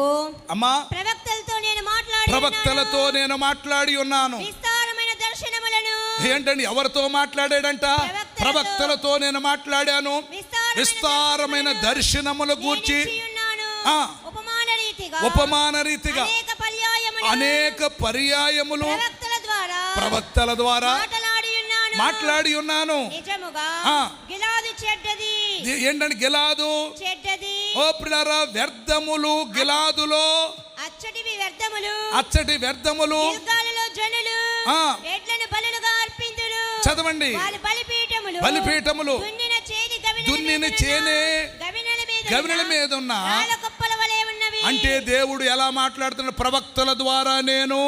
నేను మాట్లాడి ఉన్నాను. విస్తారమైన దర్శనములను. ఏంటండి ఎవరితో మాట్లాడాడంట? ప్రవక్తలతో నేను మాట్లాడాను. విస్తారమైన దర్శనముల గూర్చి ఉపమాన రీతిగా అనేక పర్యాయములు ప్రవక్తల ద్వారా మాట్లాడి ఉన్నాను. ఏంటండి గిలాదు? ఓ ప్రియులారా, వ్యర్థములు గిలాదులో అచ్చటి వ్యర్థములు చదవండి. బలిపీఠములు దున్నిన చేనే గవినల మీద ఉన్న. అంటే దేవుడు ఎలా మాట్లాడుతున్నాడు? ప్రవక్తల ద్వారా నేను,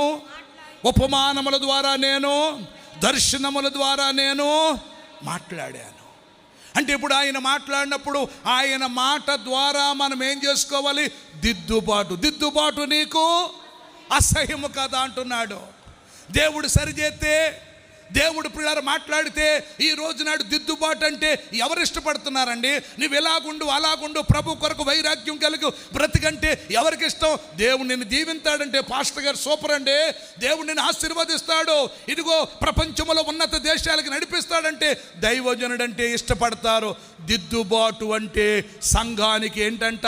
ఉపమానముల ద్వారా నేను, దర్శనముల ద్వారా నేను మాట్లాడాను. అంటే ఇప్పుడు ఆయన మాట్లాడినప్పుడు ఆయన మాట ద్వారా మనం ఏం చేసుకోవాలి? దిద్దుబాటు నీకు అసహ్యము కదా అంటున్నాడు. దేవుడు సరిచేస్తే దేవుడు పిల్లలు మాట్లాడితే ఈ రోజు నాడు దిద్దుబాటు అంటే ఎవరు ఇష్టపడుతున్నారండి? నువ్వు ఎలాగుండు అలాగుండు, ప్రభు కొరకు వైరాగ్యం కలిగి బ్రతికంటే ఎవరికి ఇష్టం? దేవుడు నిన్ను దీవించాడంటే పాస్టర్ గారు సూపర్ అండి, దేవుడు నిన్ను ఆశీర్వదిస్తాడు, ఇదిగో ప్రపంచంలో ఉన్నత దేశాలకు నడిపిస్తాడంటే దైవజనుడంటే ఇష్టపడతారు. దిద్దుబాటు అంటే సంఘానికి ఏంటంట?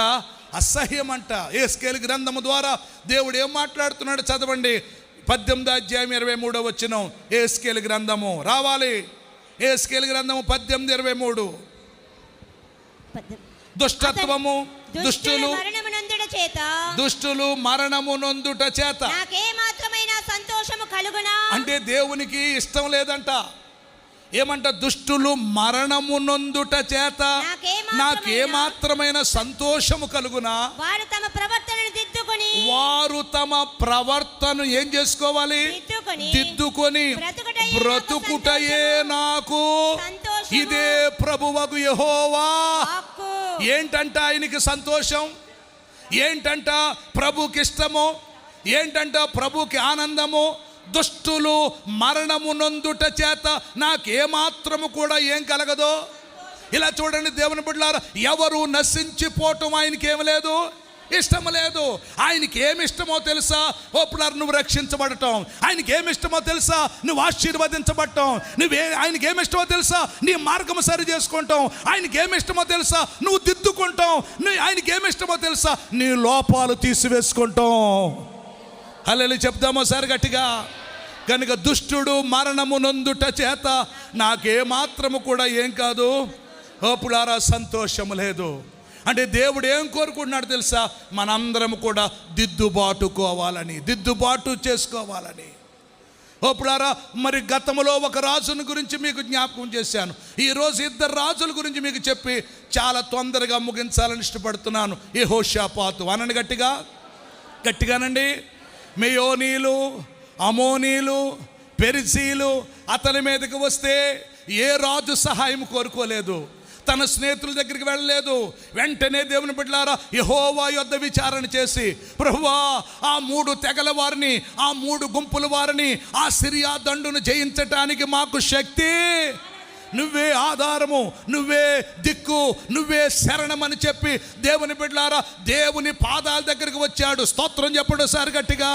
అసహ్యం అంట. యెహెజ్కేలు గ్రంథము ద్వారా దేవుడు ఏం మాట్లాడుతున్నాడు చదవండి. 18వ అధ్యాయం 23వ వచనం. యెహెజ్కేలు గ్రంథము రావాలి. యెహెజ్కేలు గ్రంథము 18:23. దుష్టత్వము, దుష్టులు మరణము నొందుట చేత సంతోషము కలుగునా. అంటే దేవునికి ఇష్టం లేదంట. ఏమంట? దుష్టులు మరణము నొందుట చేత నాకేమాత్రమైన సంతోషము కలుగునా. వారు తమ ప్రవర్తన ఏం చేసుకోవాలి? దిద్దుకొని బ్రతుకుటయే నాకు ఇదే ప్రభువగు యెహోవా. ఏంటంట ఆయనకి సంతోషం? ఏంటంట ప్రభుకి ఇష్టము? ఏంటంట ప్రభుకి ఆనందము? దుష్టులు మరణము నొందుట చేత నాకేమాత్రము కూడా ఏం కలగదో. ఇలా చూడండి దేవుని బిడ్డలారా, ఎవరు నశించిపోవటం ఆయనకి ఏమి లేదు, ఇష్టం లేదు. ఆయనకి ఏమి ఇష్టమో తెలుసా? ఓపులారు నువ్వు రక్షించబడటం. ఆయనకి ఏమి ఇష్టమో తెలుసా? నువ్వు ఆశీర్వదించబడటం. ఆయనకి ఏమి ఇష్టమో తెలుసా? నీ మార్గం సరి చేసుకుంటాం. ఆయనకి ఏమి ఇష్టమో తెలుసా? నువ్వు దిద్దుకుంటాం. ఆయనకి ఏమి ఇష్టమో తెలుసా? నీ లోపాలు తీసివేసుకుంటాం. హల్లెలూయా చెప్దామో సార్ గట్టిగా. కనుక దుష్టుడు మరణము నొందుట చేత నాకేమాత్రము కూడా ఏం కాదు, ఓపులారా సంతోషము లేదు. అంటే దేవుడు ఏం కోరుకుంటున్నాడు తెలుసా? మనందరం కూడా దిద్దుబాటు చేసుకోవాలని. ఓపులారా, మరి గతంలో ఒక రాజుని గురించి మీకు జ్ఞాపకం చేశాను. ఈరోజు 2 రాజుల గురించి మీకు చెప్పి చాలా తొందరగా ముగించాలని ఇష్టపడుతున్నాను. యెహోషాపాతు అనండి గట్టిగానండి. మెయోనీలు, అమోనీలు, పెరిజీలు అతని మీదకి వస్తే ఏ రాజు సహాయం కోరుకోలేదు, తన స్నేహితుల దగ్గరికి వెళ్ళలేదు. వెంటనే దేవుని బిడ్డలారా యెహోవా యొద్ద విచారణ చేసి, ప్రభువా ఆ 3 తెగల వారిని, ఆ 3 గుంపుల వారిని, ఆ సిరియా దండును జయించటానికి మాకు శక్తి, నువ్వే ఆధారము, నువ్వే దిక్కు, నువ్వే శరణమని చెప్పి దేవుని బిడ్డలారా దేవుని పాదాల దగ్గరికి వచ్చాడు. స్తోత్రం చెప్పండి సార్ గట్టిగా.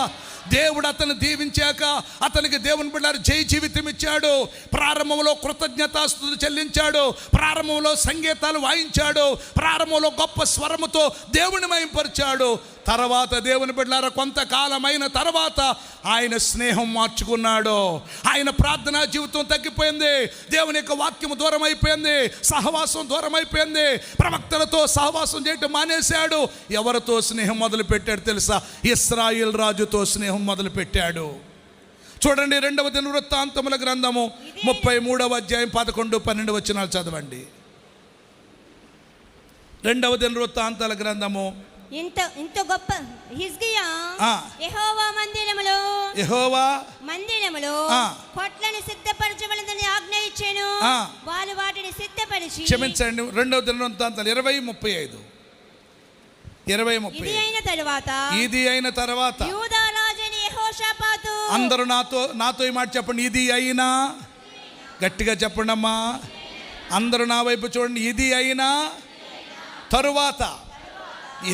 దేవుడు అతను దీవించాక అతనికి దేవుని బిడ్డలారా జై జీవితం ఇచ్చాడు. ప్రారంభంలో కృతజ్ఞతాస్తుతులు చెల్లించాడు, ప్రారంభంలో సంగీతాలు వాయించాడు, ప్రారంభంలో గొప్ప స్వరముతో దేవుని మహింపరిచాడు. తర్వాత దేవుని బిడ్డలారా కొంతకాలమైన తర్వాత ఆయన స్నేహం మార్చుకున్నాడు. ఆయన ప్రార్థనా జీవితం తగ్గిపోయింది, దేవుని యొక్క వాక్యం దూరం అయిపోయింది, సహవాసం దూరం అయిపోయింది, ప్రవక్తలతో సహవాసం చేయటం మానేశాడు. ఎవరితో స్నేహం మొదలు పెట్టాడు తెలుసా? ఇశ్రాయేలు రాజుతో స్నేహం మొదలు పెట్టాడు. చూడండి 2వ దినవృత్తాంతముల గ్రంథము 33వ అధ్యాయం 11-12 వచనాలు చదవండి. 2వ దినవృత్తాంతాల గ్రంథము. ఇంత గొప్ప హిజ్కియా యెహోవా మందిరములో కొట్లను సిద్ధపరచవలెనని ఆజ్ఞ ఇచ్చెను. వాళ్ళు వాటిని సిద్ధపరిచి, క్షమించండి 2వ దినవృత్తాంతాలు 20:35. ఇది అయిన తర్వాత యూదా రాజైన యెహోషాపాతు. అందరూ నాతో ఈ మాట చెప్పండి. ఇది అయినా, గట్టిగా చెప్పండి అమ్మా, అందరూ నా వైపు చూడండి. ఇది అయినా తరువాత,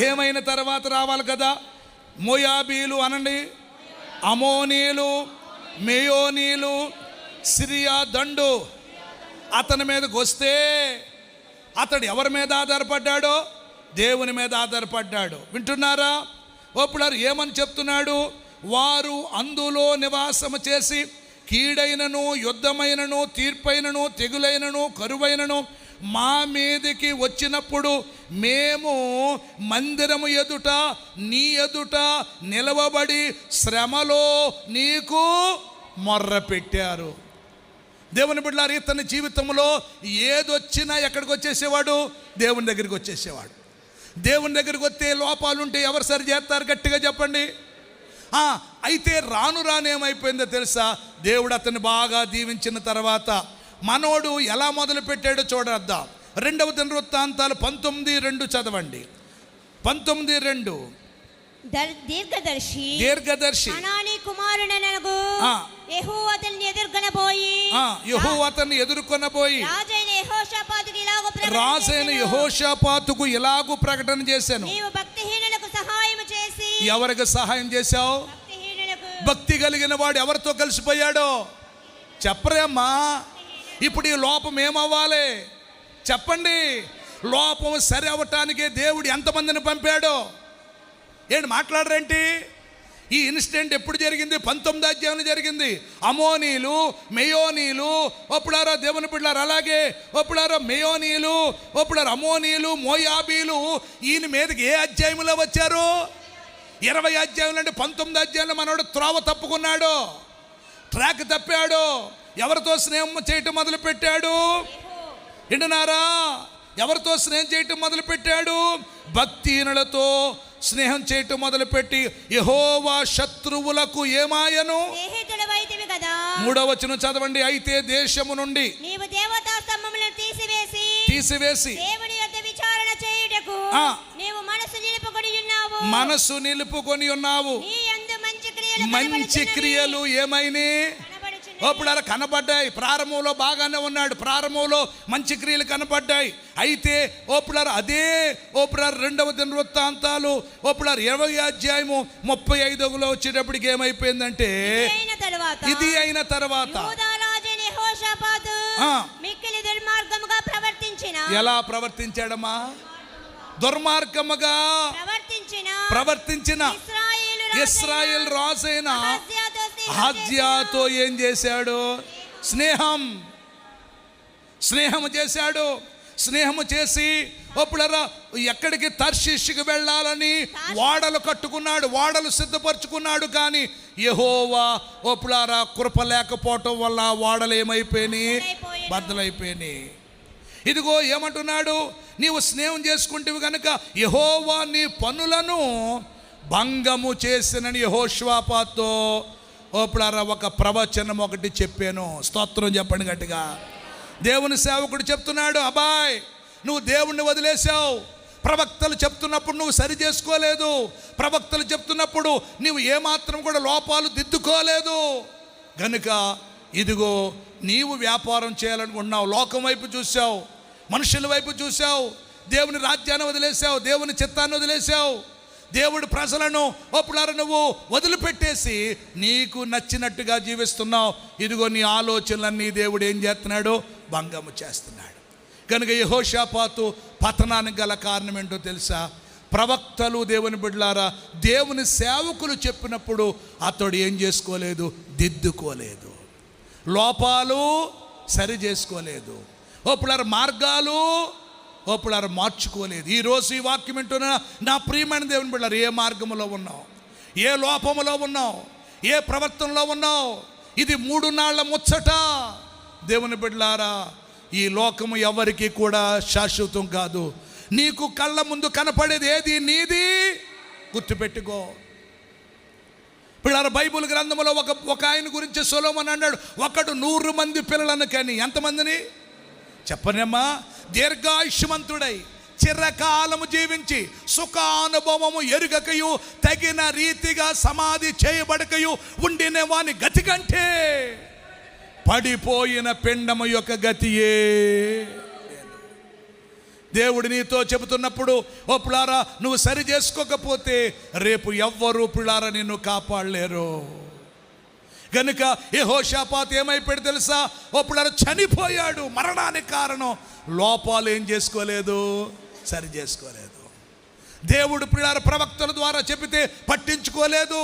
ఏమైన తర్వాత రావాలి కదా. మోయాబీలు అనండి, అమోనీలు, మెయోనీలు, సిరియా దండు అతని మీదకి వస్తే అతడు ఎవరి మీద ఆధారపడ్డాడో? దేవుని మీద ఆధారపడ్డాడు. వింటున్నారా? ఓపులారు ఏమని చెప్తున్నాడు? వారు అందులో నివాసము చేసి కీడైనను, యుద్ధమైనను, తీర్పైనను, తెగులైనను, కరువైనను మా మీదకి వచ్చినప్పుడు మేము మందిరము ఎదుట, నీ ఎదుట నిలవబడి శ్రమలో నీకు మొర్ర పెట్టారు. దేవుని బిడ్డలారా, ఇతని జీవితంలో ఏదొచ్చినా ఎక్కడికి వచ్చేసేవాడు? దేవుని దగ్గరికి వచ్చేసేవాడు. దేవుని దగ్గరికి వస్తే లోపాలుంటే ఎవరు సరి చేస్తారు? గట్టిగా చెప్పండి. అయితే రాను ఏమైపోయిందో తెలుసా? దేవుడు అతన్ని బాగా దీవించిన తర్వాత మనోడు ఎలా మొదలు పెట్టాడో చూడద్దాం. 2వ దినవృత్తాంతాలు 19:2 చదవండి. 19:2. దీర్ఘదర్శి అనానీ కుమారుడనగు యెహూ అతన్ని ఎదుర్కొనబోయి యెహోవా అతన్ని ఎదుర్కొనబోయి రాజైన యెహోషాపాతుకు ఇలాగూ ప్రకటన చేశాను. నీవు భక్తిహీనులకు సహాయం చేసి. ఎవరికి సహాయం చేశావు? భక్తిహీనులకు. భక్తి కలిగిన వాడు ఎవరితో కలిసిపోయాడో చెప్పరేమ్మా. ఇప్పుడు ఈ లోపం ఏమవ్వాలి చెప్పండి. లోపం సరి అవ్వటానికే దేవుడు ఎంతమందిని పంపాడో ఏంటి మాట్లాడరేంటి? ఈ ఇన్సిడెంట్ ఎప్పుడు జరిగింది? 19వ అధ్యాయంలో జరిగింది. అమోనీలు, మెయోనీలు, ఒప్పుడారో దేవుని బిడ్డలారు, అలాగే ఒప్పుడారో మెయోనీలు, ఒప్పుడారు అమోనీలు, మోయాబీలు ఈయన మీదకి ఏ అధ్యాయంలో వచ్చారు? 20 అధ్యాయంలో. అంటే 19వ అధ్యాయంలో మనోడు త్రోవ తప్పుకున్నాడు, ట్రాక్ తప్పాడు. ఎవరితో స్నేహం చేయటం మొదలు పెట్టాడు? వింటున్నారా? ఎవరితో స్నేహం చేయటం మొదలు పెట్టాడు? భక్తిహీనులతో స్నేహం చేయటం మొదలుపెట్టి యెహోవా శత్రువులకు ఏమాయను? 3వ వచనం చదవండి. అయితే దేశము నుండి నీవు దేవతా స్తంభములను తీసివేసి దేవుని యొద్ద విచారణ చేయుటకు నీవు మనసు నిలుపుకొని ఉన్నావు. నీ యందు మంచి క్రియలు ఏమైనా ఇప్పుడు అలా కనబడ్డాయి. ప్రారంభంలో బాగానే ఉన్నాడు, ప్రారంభంలో మంచి క్రియలు కనబడ్డాయి. అయితే ఓపులారు అదే ఓపులారు 2వ దినవృత్తాంతాలు ఓపులారు 20వ అధ్యాయము 35లో వచ్చేటప్పటికి ఏమైపోయిందంటే ఇది అయిన తర్వాత ఎలా ప్రవర్తించాడమ్మా? దుర్మార్గముగా ప్రవర్తించిన ఇశ్రాయేలు రాజైన అహజ్యాతో ఏం చేశాడు? స్నేహము చేశాడు. స్నేహము చేసి ఒప్పుడరా ఎక్కడికి తర్షీషుకు వెళ్ళాలని వాడలు కట్టుకున్నాడు, వాడలు సిద్ధపరచుకున్నాడు. కానీ యెహోవా ఒప్పుడారా కృప లేకపోవటం వల్ల వాడలు ఏమైపోయినాయి? బద్దలైపోయినాయి. ఇదిగో ఏమంటున్నాడు? నీవు స్నేహం చేసుకుంటేవి కనుక యెహోవా నీ పనులను భంగము చేసినని యెహోషాపాతుతో ఓపుడారా ఒక ప్రవచనం ఒకటి చెప్పాను. స్తోత్రం చెప్పండి గట్టిగా. దేవుని సేవకుడు చెప్తున్నాడు, అబ్బాయ్ నువ్వు దేవుణ్ణి వదిలేసావు. ప్రవక్తలు చెప్తున్నప్పుడు నువ్వు సరి చేసుకోలేదు. ప్రవక్తలు చెప్తున్నప్పుడు నువ్వు ఏమాత్రం కూడా లోపాలు దిద్దుకోలేదు. గనుక ఇదిగో నీవు వ్యాపారం చేయాలనుకుంటున్నావు, లోకం వైపు చూసావు, మనుషుల వైపు చూసావు, దేవుని రాజ్యాన్ని వదిలేసావు, దేవుని చిత్తాన్ని వదిలేసావు, దేవుడి ప్రజలను ఒప్పులారు నువ్వు వదిలిపెట్టేసి నీకు నచ్చినట్టుగా జీవిస్తున్నావు. ఇదిగో నీ ఆలోచనలన్నీ దేవుడు ఏం చేస్తున్నాడు? భంగము చేస్తున్నాడు. కనుక యెహోషాపాతు పతనానికి గల కారణం ఏంటో తెలుసా? ప్రవక్తలు దేవుని బిడ్డలారా దేవుని సేవకులు చెప్పినప్పుడు అతడు ఏం చేసుకోలేదు? దిద్దుకోలేదు, లోపాలు సరి చేసుకోలేదు, ఒప్పులారు మార్గాలు ఒప్పుడారు మార్చుకోలేదు. ఈరోజు ఈ వాక్యం వింటున్నా నా ప్రియమైన దేవుని బిడ్డలారా, ఏ మార్గంలో ఉన్నావు? ఏ లోపములో ఉన్నావు? ఏ ప్రవర్తనలో ఉన్నావు? ఇది 3 నాళ్ల ముచ్చట. దేవుని బిడ్డలారా ఈ లోకము ఎవరికి కూడా శాశ్వతం కాదు. నీకు కళ్ళ ముందు కనపడేది ఏది నీది గుర్తుపెట్టుకో. పిల్లల బైబిల్ గ్రంథంలో ఒక ఆయన గురించి సొలొమోను అన్నాడు, ఒకడు 100 మంది పిల్లలను కని. ఎంతమందిని చెప్పనమ్మా? దీర్ఘాయుష్మంతుడై చిరకాలము జీవించి సుఖానుభవము ఎరుగకయు తగిన రీతిగా సమాధి చేయబడకయు ఉండిన వాని గతి కంటే పడిపోయిన పిండము యొక్క గతియే. దేవుడు నీతో చెబుతున్నప్పుడు ఓ పిల్లారా నువ్వు సరి చేసుకోకపోతే రేపు ఎవ్వరూ పిల్లారా నిన్ను కాపాడలేరు. కనుక యెహోషాపాతు ఏమైపోయాడు తెలుసా? ఓ పిల్లారా చనిపోయాడు. మరణానికి కారణం లోపాలు ఏం చేసుకోలేదు, సరి చేసుకోలేదు. దేవుడు పిల్లారా ప్రవక్తల ద్వారా చెబితే పట్టించుకోలేదు.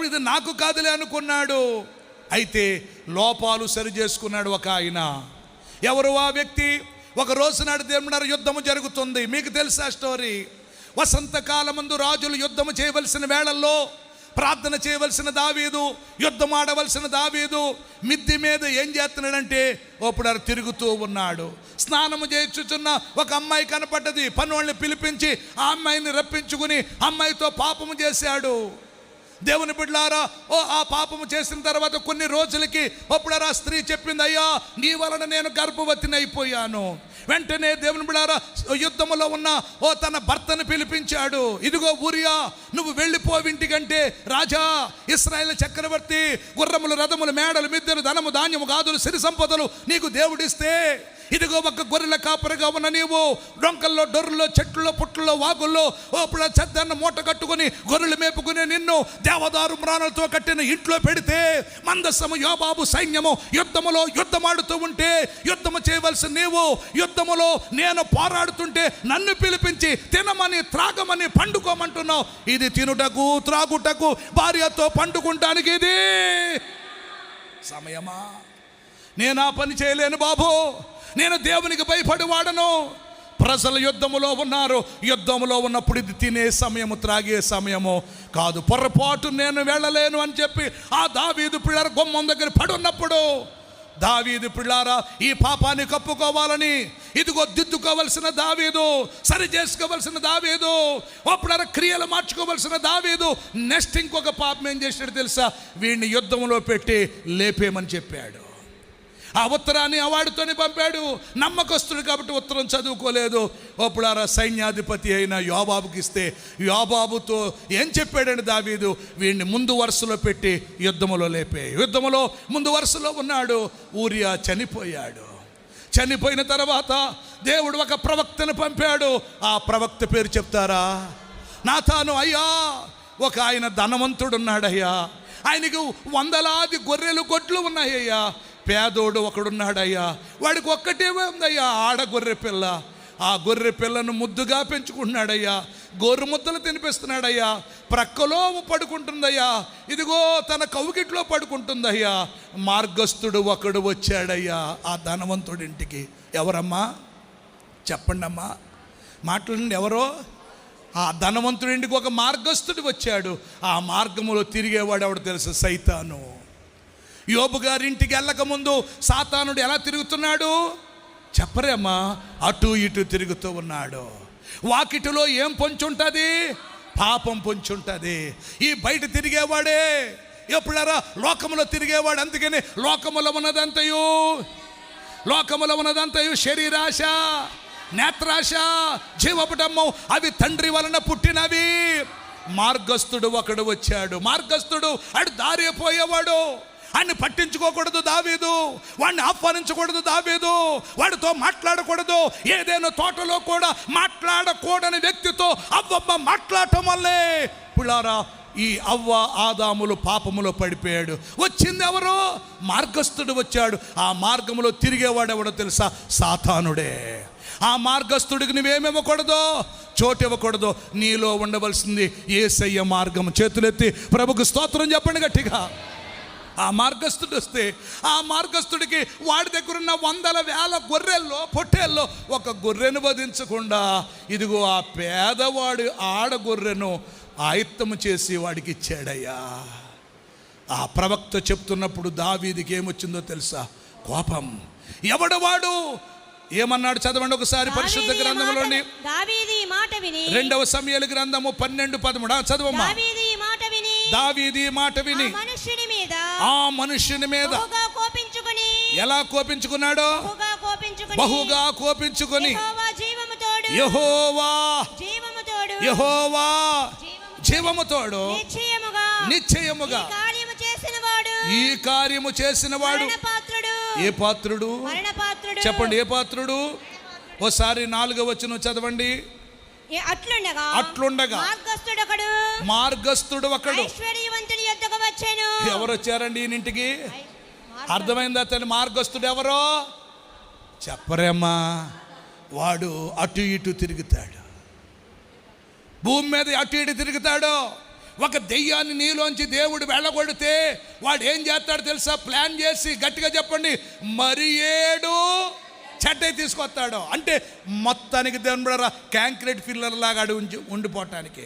ఇది నాకు కాదులే అనుకున్నాడు. అయితే లోపాలు సరి చేసుకున్నాడు ఒక ఆయన. ఎవరు ఆ వ్యక్తి? ఒక రోజు నాడు దేవుడు యుద్ధము జరుగుతుంది. మీకు తెలుసా స్టోరీ? వసంతకాలమందు రాజులు యుద్ధము చేయవలసిన వేళల్లో ప్రార్థన చేయవలసిన దావీదు, యుద్ధం ఆడవలసిన దావీదు మిద్ది మీద ఏం చేస్తున్నాడంటే ఒప్పుడు తిరుగుతూ ఉన్నాడు. స్నానము చేయించుచున్న ఒక అమ్మాయి కనపడ్డది. పనోళ్ళని పిలిపించి ఆ అమ్మాయిని రప్పించుకుని అమ్మాయితో పాపము చేశాడు. దేవుని బిడ్డలారా ఆ పాపము చేసిన తర్వాత కొన్ని రోజులకి అప్పుడు ఆ స్త్రీ చెప్పింది, అయ్యా నీ వలన నేను గర్భవతిని అయిపోయాను. వెంటనే దేవుని బిడ్డలారా యుద్ధములో ఉన్న తన భర్తను పిలిపించాడు. ఇదిగో ఊరియా, నువ్వు వెళ్ళిపోవింటికంటే రాజా, ఇశ్రాయేలు చక్రవర్తి గుర్రములు, రథములు, మేడలు, మిద్దెలు, ధనము, ధాన్యము, గాదులు, సిరి సంపదలు నీకు దేవుడిస్తే, ఇదిగో ఒక గొర్రెల కాపరిగా ఉన్న నీవు డొంకల్లో, డొర్రుల్లో, చెట్లలో, పుట్లలో, వాగుల్లో చెద్దన్న మూట కట్టుకుని గొర్రెలు మేపుకునే నిన్ను దేవదారు మ్రాణులతో కట్టిన ఇంట్లో పెడితే, మందస్సము యోబాబు సైన్యము యుద్ధములో యుద్ధమాడుతూ ఉంటే, యుద్ధము చేయవలసిన నీవు యుద్ధములో నేను పోరాడుతుంటే నన్ను పిలిపించి తినమని, త్రాగమని, పండుకోమంటున్నావు. ఇది తినుటకు, త్రాగుటకు, భార్యతో పండుకుంటానికి ఇది సమయమా? నేను ఆ పని చేయలేను బాబు, నేను దేవునికి భయపడి వాడను. ప్రజలు యుద్ధములో ఉన్నారు. యుద్ధములో ఉన్నప్పుడు ఇది తినే సమయము, త్రాగే సమయము కాదు. పొరపాటు నేను వెళ్ళలేను అని చెప్పి ఆ దావీదు పిల్లల గుమ్మం దగ్గర పడున్నప్పుడు, దావీదు పిల్లారా ఈ పాపాన్ని కప్పుకోవాలని ఇదిగో దిద్దుకోవలసిన దావీదు, సరి చేసుకోవలసిన దావీదు, అప్పుడు క్రియలు మార్చుకోవలసిన దావీదు నెక్స్ట్ ఇంకొక పాపం ఏం చేశాడు తెలుసా? వీడిని యుద్ధంలో పెట్టి లేపేమని చెప్పాడు. ఆ ఉత్తరాన్ని వాడితోనే పంపాడు. నమ్మకస్తుడు కాబట్టి ఉత్తరం చదువుకోలేదు. అప్పుడు సైన్యాధిపతి అయిన యోబాబుకి ఇస్తే, యోబాబుతో ఏం చెప్పాడండి దావీదు? వీడిని ముందు వరుసలో పెట్టి యుద్ధములో లేపే. యుద్ధములో ముందు వరుసలో ఉన్నాడు. ఊరియా చనిపోయాడు. చనిపోయిన తర్వాత దేవుడు ఒక ప్రవక్తను పంపాడు. ఆ ప్రవక్త పేరు చెప్తారా? నాతాను. అయ్యా, ఒక ఆయన ధనవంతుడున్నాడయ్యా, ఆయనకు వందలాది గొర్రెలు, గొడ్లు ఉన్నాయ్యా. పేదోడు ఒకడున్నాడయ్యా, వాడికి ఒక్కటే ఉందయ్యా, ఆడ గొర్రె పిల్ల. ఆ గొర్రె పిల్లను ముద్దుగా పెంచుకుంటున్నాడయ్యా, గొర్రె ముద్దలు తినిపిస్తున్నాడయ్యా, ప్రక్కలో పడుకుంటుందయ్యా, ఇదిగో తన కౌగిట్లో పడుకుంటుందయ్యా. మార్గస్థుడు ఒకడు వచ్చాడయ్యా ఆ ధనవంతుడింటికి. ఎవరమ్మా చెప్పండి అమ్మా, మాట్లాడండి. ఎవరో? ఆ ధనవంతుడింటికి ఒక మార్గస్థుడు వచ్చాడు. ఆ మార్గములో తిరిగేవాడు ఎవడు తెలుసు? సైతాను. యోబు గారింటికి వెళ్ళక ముందు సాతానుడు ఎలా తిరుగుతున్నాడు చెప్పరేమ్మా? అటు ఇటు తిరుగుతూ ఉన్నాడు. వాకిటిలో ఏం పొంచుంటుంది? పాపం పొంచుంటుంది. ఈ బయట తిరిగేవాడే ఎప్పుడారా లోకములో తిరిగేవాడు. అందుకని లోకములో ఉన్నదంతయు శరీరాశ, నేత్రాశ, జీవపటము అవి తండ్రి వలన పుట్టినవి. మార్గస్థుడు ఒకడు వచ్చాడు. మార్గస్థుడు అడు దారిపోయేవాడు. వాడిని పట్టించుకోకూడదు దావీదు, వాడిని ఆహ్వానించకూడదు దావీదు, వాడితో మాట్లాడకూడదు. ఏదైనా తోటలో కూడా మాట్లాడకూడని వ్యక్తితో అవ్వమ్మ మాట్లాడటం వల్లే పులారా ఈ అవ్వ ఆదాములు పాపములో పడిపోయాడు. వచ్చింది ఎవరు? మార్గస్థుడు వచ్చాడు. ఆ మార్గములో తిరిగేవాడు ఎవడో తెలుసా? సాతానుడే. ఆ మార్గస్థుడికి నువ్వేమివ్వకూడదు? చోటు ఇవ్వకూడదు. నీలో ఉండవలసింది యేసయ్య మార్గం. చేతులెత్తి ప్రభుకు స్తోత్రం చెప్పండి గట్టిగా. ఆ మార్గస్థుడు వస్తే, ఆ మార్గస్థుడికి వాడి దగ్గర ఉన్న వందల వేల గొర్రెల్లో, పొట్టేల్లో ఒక గొర్రెను వధించకుండా ఇదిగో ఆ పేదవాడు ఆడ గొర్రెను ఆయుత్తము చేసి వాడికి ఇచ్చాడయ్యా. ఆ ప్రవక్త చెప్తున్నప్పుడు దావీదికి ఏమొచ్చిందో తెలుసా? కోపం. ఎవడవాడు? ఏమన్నాడు చదవండి ఒకసారి పరిశుద్ధ గ్రంథంలోని. రెండవ సమూయేలు గ్రంథము 12:13 చదవమ్మా. దావీదు ఈ మాట విని ఆ మనుష్యుని మీద ఎలా కోపించుకున్నాడో? బహుగా కోపించుకొని యెహోవా జీవము తోడు నిశ్చయముగా ఈ కార్యము చేసిన వాడు. ఏ పాత్రుడు? చెప్పండి, ఏ పాత్రుడు? ఓసారి 4వ వచనం చదవండి. అట్లుండగా మార్గస్థుడు ఒకడు. ఎవరు వచ్చారండి ఈయనింటికి? అర్థమైందా తల్లి? మార్గస్థుడు ఎవరో చెప్పరేమ్మా? వాడు అటు ఇటు తిరుగుతాడు, భూమి మీద అటు ఇటు తిరుగుతాడు. ఒక దెయ్యాన్ని నీలోంచి దేవుడు వెళ్ళగొడితే వాడు ఏం చేస్తాడు తెలుసా? ప్లాన్ చేసి గట్టిగా చెప్పండి, మరి 7 చెడ్డ తీసుకొస్తాడు. అంటే మొత్తానికి దేవుడు కాంక్రీట్ ఫిల్లర్ లాగా ఉండిపోవటానికి.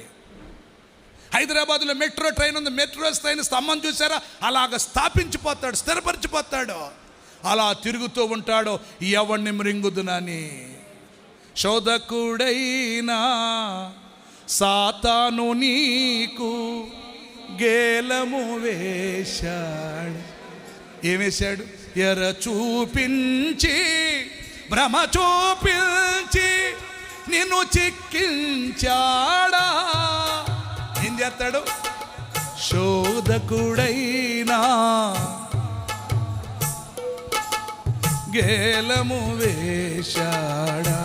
హైదరాబాద్లో మెట్రో ట్రైన్ ఉంది. మెట్రో ట్రైన్ స్తంభం చూసారా? అలాగ స్థాపించిపోతాడు, స్థిరపరిచిపోతాడు. అలా తిరుగుతూ ఉంటాడు. ఎవరిని మృంగుదునని శోధకుడైనా సాతాను నీకు గేలము వేశాడు. ఏం వేశాడు? ఎర చూపించి భ్రమ చూపించి నిన్ను చిక్కించాడా. ఏం చేస్తాడు? శోధకుడైనా గేలము వేశాడా.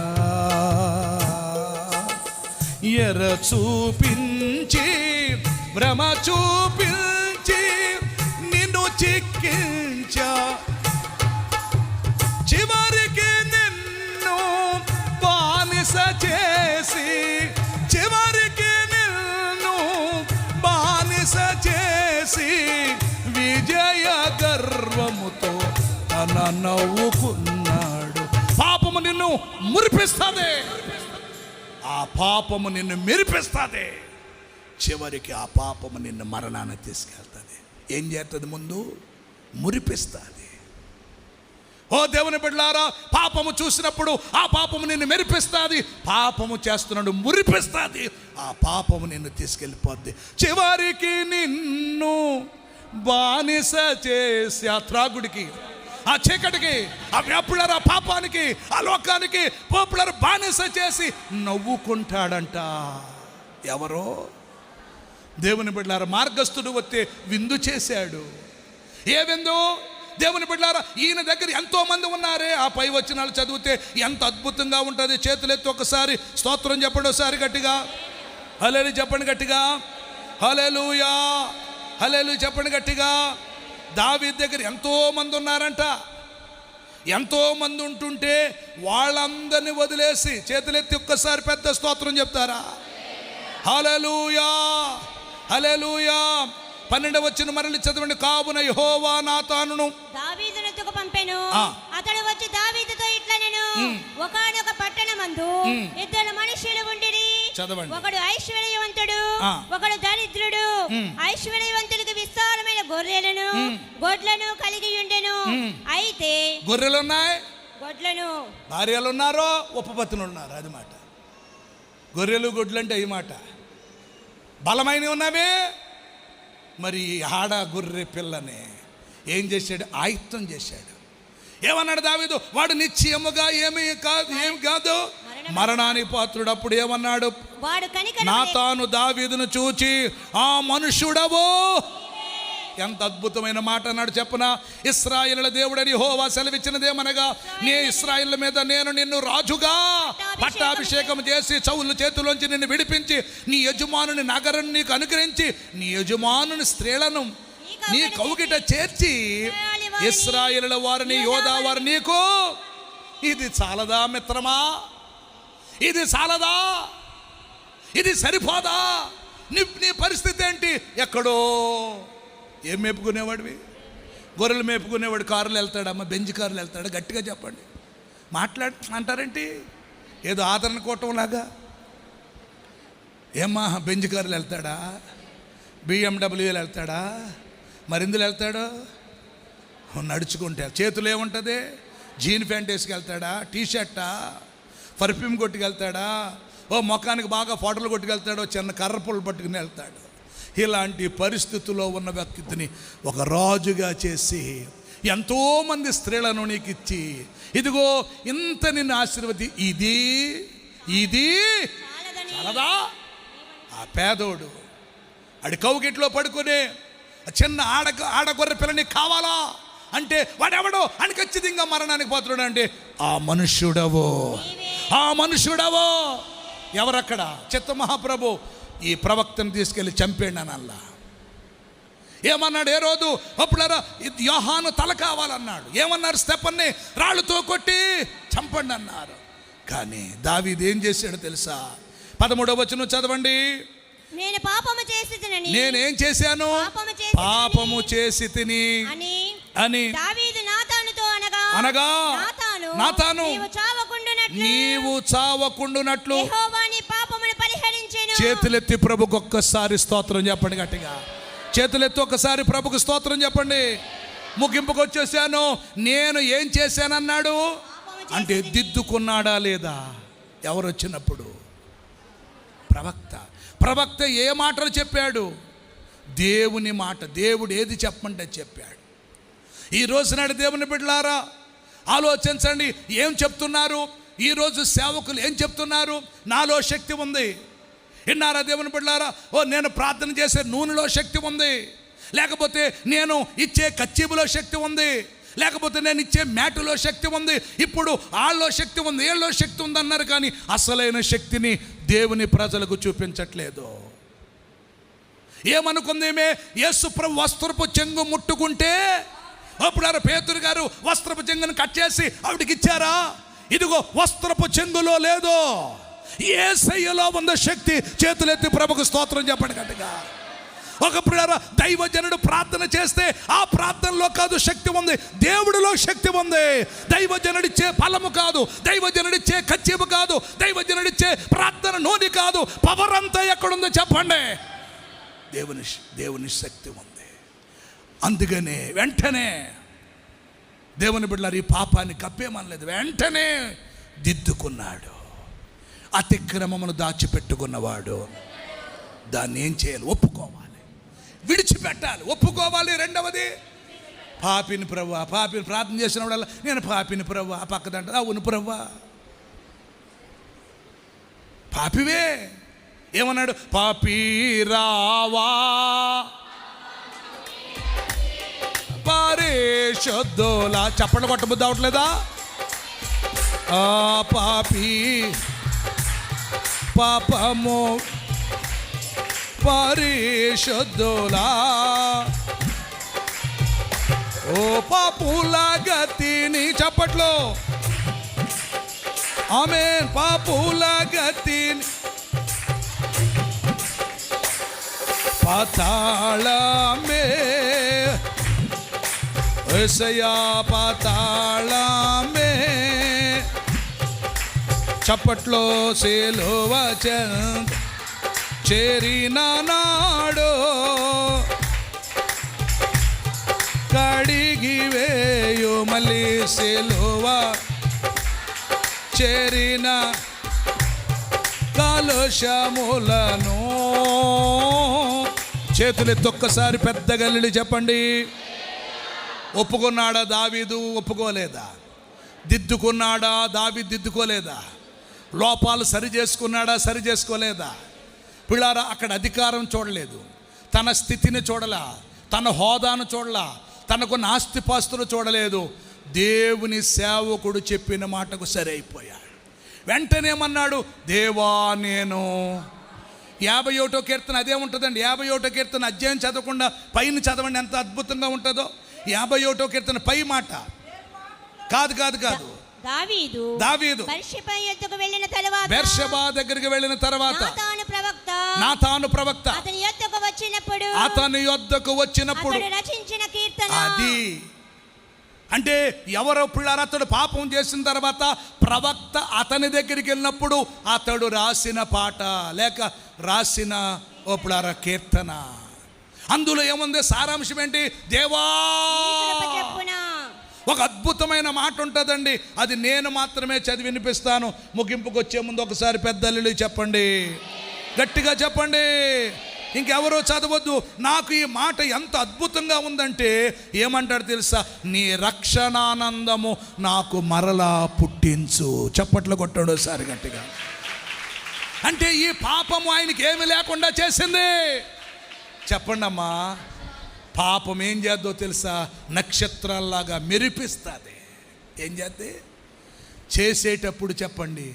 ఎర చూపించి భ్రమ చూపించి నిన్ను చిక్కించా. చివరికి నిన్ను బానిస చేసి, చివరికి నిన్ను బానిస చేసి విజయ గర్వముతో తన నవ్వుకున్నాడు. పాపము నిన్ను మురిపిస్తుంది, ఆ పాపము నిన్ను మెరిపిస్తుంది. చివరికి ఆ పాపము నిన్ను మరణాన్ని తీసుకెళ్తుంది. ఏం చేస్తుంది? ముందు మురిపిస్తుంది. ఓ దేవుని బిడ్డలారా, పాపము చూసినప్పుడు ఆ పాపము నిన్ను మెరిపిస్తుంది, పాపము చేస్తున్నాడు మురిపిస్తుంది, ఆ పాపము నిన్ను తీసుకెళ్ళిపోద్ది. చివరికి నిన్ను బానిస చేసి ఆ త్రాగుడికి, ఆ చీకటికి, ఆ వ్యాపులర పాపానికి, ఆ లోకానికి పోపులర బానిస చేసి నవ్వుకుంటాడంట. ఎవరో? దేవుని బిడ్డలార, మార్గస్థుడు వస్తే విందు చేశాడు. ఏ విందు? దేవుని బిడ్డలారా, ఈయన దగ్గర ఎంతో మంది ఉన్నారే. ఆ పై వచనాలు చదివితే ఎంత అద్భుతంగా ఉంటుంది. చేతులెత్తి ఒకసారి స్తోత్రం చెప్పండి, ఒకసారి గట్టిగా హల్లెలూయా చెప్పండి, గట్టిగా హల్లెలూయా, హల్లెలూయా చెప్పండి గట్టిగా. దావీదు దగ్గర ఎంతో మంది ఉన్నారంట. ఎంతో మంది ఉంటుంటే వాళ్ళందరినీ వదిలేసి చేతులెత్తి ఒక్కసారి పెద్ద స్తోత్రం చెప్తారా? హల్లెలూయా, హల్లెలూయా. 12వ వచనం మరలి చదవండి. కావున యెహోవా నాతానును దావీదునొద్దకు పంపెను. అతడు వచ్చి దావీదుతో ఇట్లనెను, ఒకానొక పట్టణమందు ఇద్దరు మనుషులు ఉండిరి. చదవండి. ఒకడు ఐశ్వర్యవంతుడు, ఒకడు దరిద్రుడు. ఐశ్వర్యవంతుడికి విస్తారమైన గొర్రెలను గొడ్లను కలిగి ఉండెను. అయితే గొర్రెలు ఉన్నాయి, గొడ్లను, భార్యలు ఉన్నారో ఉపపత్తులు ఉన్నారు. అది మాట. గొర్రెలు గొడ్లు అంటే ఈ మాట. బలమైనవి ఉన్నవే. మరి ఆడ గొర్రె పిల్లని ఏం చేశాడు? ఆయుత్తం చేశాడు. ఏమన్నాడు దావీదు? వాడు నిశ్చయముగా ఏమీ కాదు, మరణానికి పాత్రుడు. అప్పుడు ఏమన్నాడు? నాతాను దావీదును చూచి, ఆ మనుషుడవో. ఎంత అద్భుతమైన మాట అన్నాడు చెప్పనా? ఇశ్రాయేలుల దేవుడని యెహోవా సెలవిచ్చినదేమనగా, నీ ఇశ్రాయేలుల మీద నేను నిన్ను రాజుగా పట్టాభిషేకం చేసి చౌలు చేతిలోంచి నిన్ను విడిపించి నీ యజమానుని నగరం నీకు అనుగ్రహించి నీ యజమానుని స్త్రీలను నీ కౌగిట చేర్చి ఇశ్రాయేలుల వారిని యోధా వారు నీకు. ఇది చాలదా మిత్రమా? ఇది చాలదా? ఇది సరిపోదా? నీ పరిస్థితి ఏంటి? ఎక్కడో ఏం మేపుకునేవాడివి? గొర్రెలు మేపుకునేవాడు కారులు వెళ్తాడమ్మా, బెంజ్ కారులు వెళ్తాడు. గట్టిగా చెప్పండి. అంటారేంటి? ఏదో ఆదరణ కూటంలాగా. ఏమ్మా బెంజ్ కారులు వెళ్తాడా? బిఎండబ్ల్యూలు వెళ్తాడా? మరిందులు వెళ్తాడు? నడుచుకుంటే చేతులు ఏముంటుంది? జీన్ ప్యాంట్ వేసుకెళ్తాడా? టీషర్టా? పర్ఫ్యూమ్ కొట్టుకెళ్తాడా? ఓ ముఖానికి బాగా ఫోటోలు కొట్టుకెళ్తాడో చిన్న కర్ర పుల్ల పట్టుకుని వెళ్తాడు. ఇలాంటి పరిస్థితుల్లో ఉన్న వ్యక్తిని ఒక రాజుగా చేసి ఎంతోమంది స్త్రీలను నీకు ఇచ్చి, ఇదిగో ఇంత నిన్ను ఆశీర్వది. ఇది చాలదా? ఆ పేదోడు ఆడి కౌగిట్లో పడుకునే చిన్న ఆడగొర్రె పిల్లని కావాలా అంటే వాడెవడో అని ఖచ్చితంగా మరణానికి పోతున్నాడు. అంటే ఆ మనుష్యుడవో, ఆ మనుష్యుడవో. ఎవరక్కడ? చిత్త మహాప్రభు ఈ ప్రవక్తను తీసుకెళ్ళి చంపేయండి అని అల్లా. ఏమన్నాడు? ఏ రోజు అప్పుడారా యోహాను తల కావాలన్నాడు. ఏమన్నారు? స్టెఫన్ని రాళ్ళతో కొట్టి చంపండి అన్నారు. కానీ దావీదు ఏం చేశాడో తెలుసా? 13వ వచనం చదవండి. నేను పాపము చేసి తినని, నేనేం చేశాను? పాపము చేసి తిని అని దావీదు నాతానుతో అనగా నాతాను నీవు చావకుండునట్లు యెహోవా నీ పాపమును పరిహరించెను. చేతులెత్తి ప్రభుకు ఒక్కసారి స్తోత్రం చెప్పండి గట్టిగా. చేతులెత్తి ఒక్కసారి ప్రభుకు స్తోత్రం చెప్పండి. ముగింపుకు వచ్చేసాను. నేను ఏం చేశానన్నాడు అంటే దిద్దుకున్నాడా లేదా? ఎవరు వచ్చినప్పుడు? ప్రవక్త ఏ మాటలు చెప్పాడు? దేవుని మాట. దేవుడు ఏది చెప్పమంటే చెప్పాడు. ఈ రోజు నాడు దేవుని బిడ్డలారా, ఆలోచించండి, ఏం చెప్తున్నారు ఈరోజు సేవకులు? ఏం చెప్తున్నారు? నాలో శక్తి ఉంది. విన్నారా దేవుని బిడ్డలారా? ఓ నేను ప్రార్థన చేసే నూనెలో శక్తి ఉంది, లేకపోతే నేను ఇచ్చే కచ్చిబులో శక్తి ఉంది, లేకపోతే నేను ఇచ్చే మ్యాటులో శక్తి ఉంది, ఇప్పుడు ఆళ్ళలో శక్తి ఉంది, ఏళ్ళలో శక్తి ఉంది అన్నారు. కానీ అసలైన శక్తిని దేవుని ప్రజలకు చూపించట్లేదు. ఏమనుకుందేమే? యేసు ప్రభు వస్త్రపు చెంగు ముట్టుకుంటే అప్పుడు పేతురు గారు వస్త్రపు చెంగును కట్ చేసి ఆవిడకి ఇచ్చారా? ఇదిగో వస్త్రపు చెంగులో లేదు, యేసయ్యలో ఉన్న శక్తి. చేతులెత్తి ప్రభుకు స్తోత్రం చెప్పండి గట్టిగా. ఒక ప్రియులారా, దైవజనుడు ప్రార్థన చేస్తే ఆ ప్రార్థనలో కాదు శక్తి ఉంది, దేవుడిలో శక్తి ఉంది. దైవజనుడిచ్చే ఫలము కాదు, దైవజనుడిచ్చే కచ్చిపు కాదు, దైవజనుడిచ్చే ప్రార్థన నూనె కాదు. పవర్ అంతా ఎక్కడుందో చెప్పండి? దేవుని శక్తి ఉంది. అందుకనే వెంటనే దేవుని బిడ్డలారు ఈ పాపాన్ని కప్పేమనలేదు, వెంటనే దిద్దుకున్నాడు. అతిక్రమమును దాచిపెట్టుకున్నవాడు దాన్ని ఏం చేయాలి? ఒప్పుకోవాలి, విడిచిపెట్టాలి, ఒప్పుకోవాలి. రెండవది పాపిని ప్రభువా, పాపిని ప్రార్థన చేసినప్పుడల్లా నేను పాపిని ప్రభువా, పక్కదంట అవును ప్రభువా పాపివే. ఏమన్నాడు? పాపి రావా పరిశుద్ధులా. చప్పట్లు కొట్టబుద్ధి అవట్లేదా? ఆ పాపి పాపము పరిశుద్ధులా, ఓ పాపుల గతిని. చప్పట్లు. ఆమేన్. పాపుల గతిని పాతాళమే యేసయ్యా పాతాళమే. చప్పట్లో సిలువ చేరిన నాడు కడిగి వేయు మళ్ళీ సిలువ చేరిన కలుషములను. చేతులెత్తి ఒక్కసారి పెద్దగా నిలిచి చెప్పండి. ఒప్పుకున్నాడా దావీదు? ఒప్పుకోలేదా? దిద్దుకున్నాడా దావీదు? దిద్దుకోలేదా? లోపాలు సరి చేసుకున్నాడా? సరి చేసుకోలేదా? పిల్లారా, అక్కడ అధికారం చూడలేదు, తన స్థితిని చూడలా, తన హోదాను చూడలా, తనకున్న ఆస్తిపాస్తులు చూడలేదు. దేవుని సేవకుడు చెప్పిన మాటకు సరి అయిపోయాడు. వెంటనేమన్నాడు? దేవా నేను 51వ కీర్తన అదే ఉంటుందండి. 51వ కీర్తన అధ్యాయం చదవకుండా పైన చదవండి, ఎంత అద్భుతంగా ఉంటుందో. 51వ కీర్తన పై మాట కాదు కాదు కాదు. దావీదు బెర్షెబా దగ్గరికి వెళ్ళిన తర్వాత నాతాను ప్రవక్త అతని యొద్దకు వచ్చినప్పుడు రచించిన కీర్తన అది. అంటే ఎవరో పిల్లారు? అతడు పాపం చేసిన తర్వాత ప్రవక్త అతని దగ్గరికి వెళ్ళినప్పుడు అతడు రాసిన పాట లేక రాసిన ఓ పిల్లార కీర్తన. అందులో ఏముంది? సారాంశం ఏంటి? దేవా. ఒక అద్భుతమైన మాట ఉంటుందండి, అది నేను మాత్రమే చదివి వినిపిస్తాను. ముగింపుకు వచ్చే ముందు ఒకసారి పెద్దలు చెప్పండి, గట్టిగా చెప్పండి, ఇంకెవరో చదవద్దు. నాకు ఈ మాట ఎంత అద్భుతంగా ఉందంటే ఏమంటాడు తెలుసా? నీ రక్షణానందము నాకు మరలా పుట్టించు. చప్పట్లు కొట్టాడు సారి గట్టిగా. అంటే ఈ పాపము ఆయనకి ఏమి లేకుండా చేసింది. చెప్పండి అమ్మా, పాపం ఏం చేద్దో తెలుసా? నక్షత్రాల్లాగా మెరిపిస్తుంది. ఏం చేద్ది? చేసేటప్పుడు చెప్పండి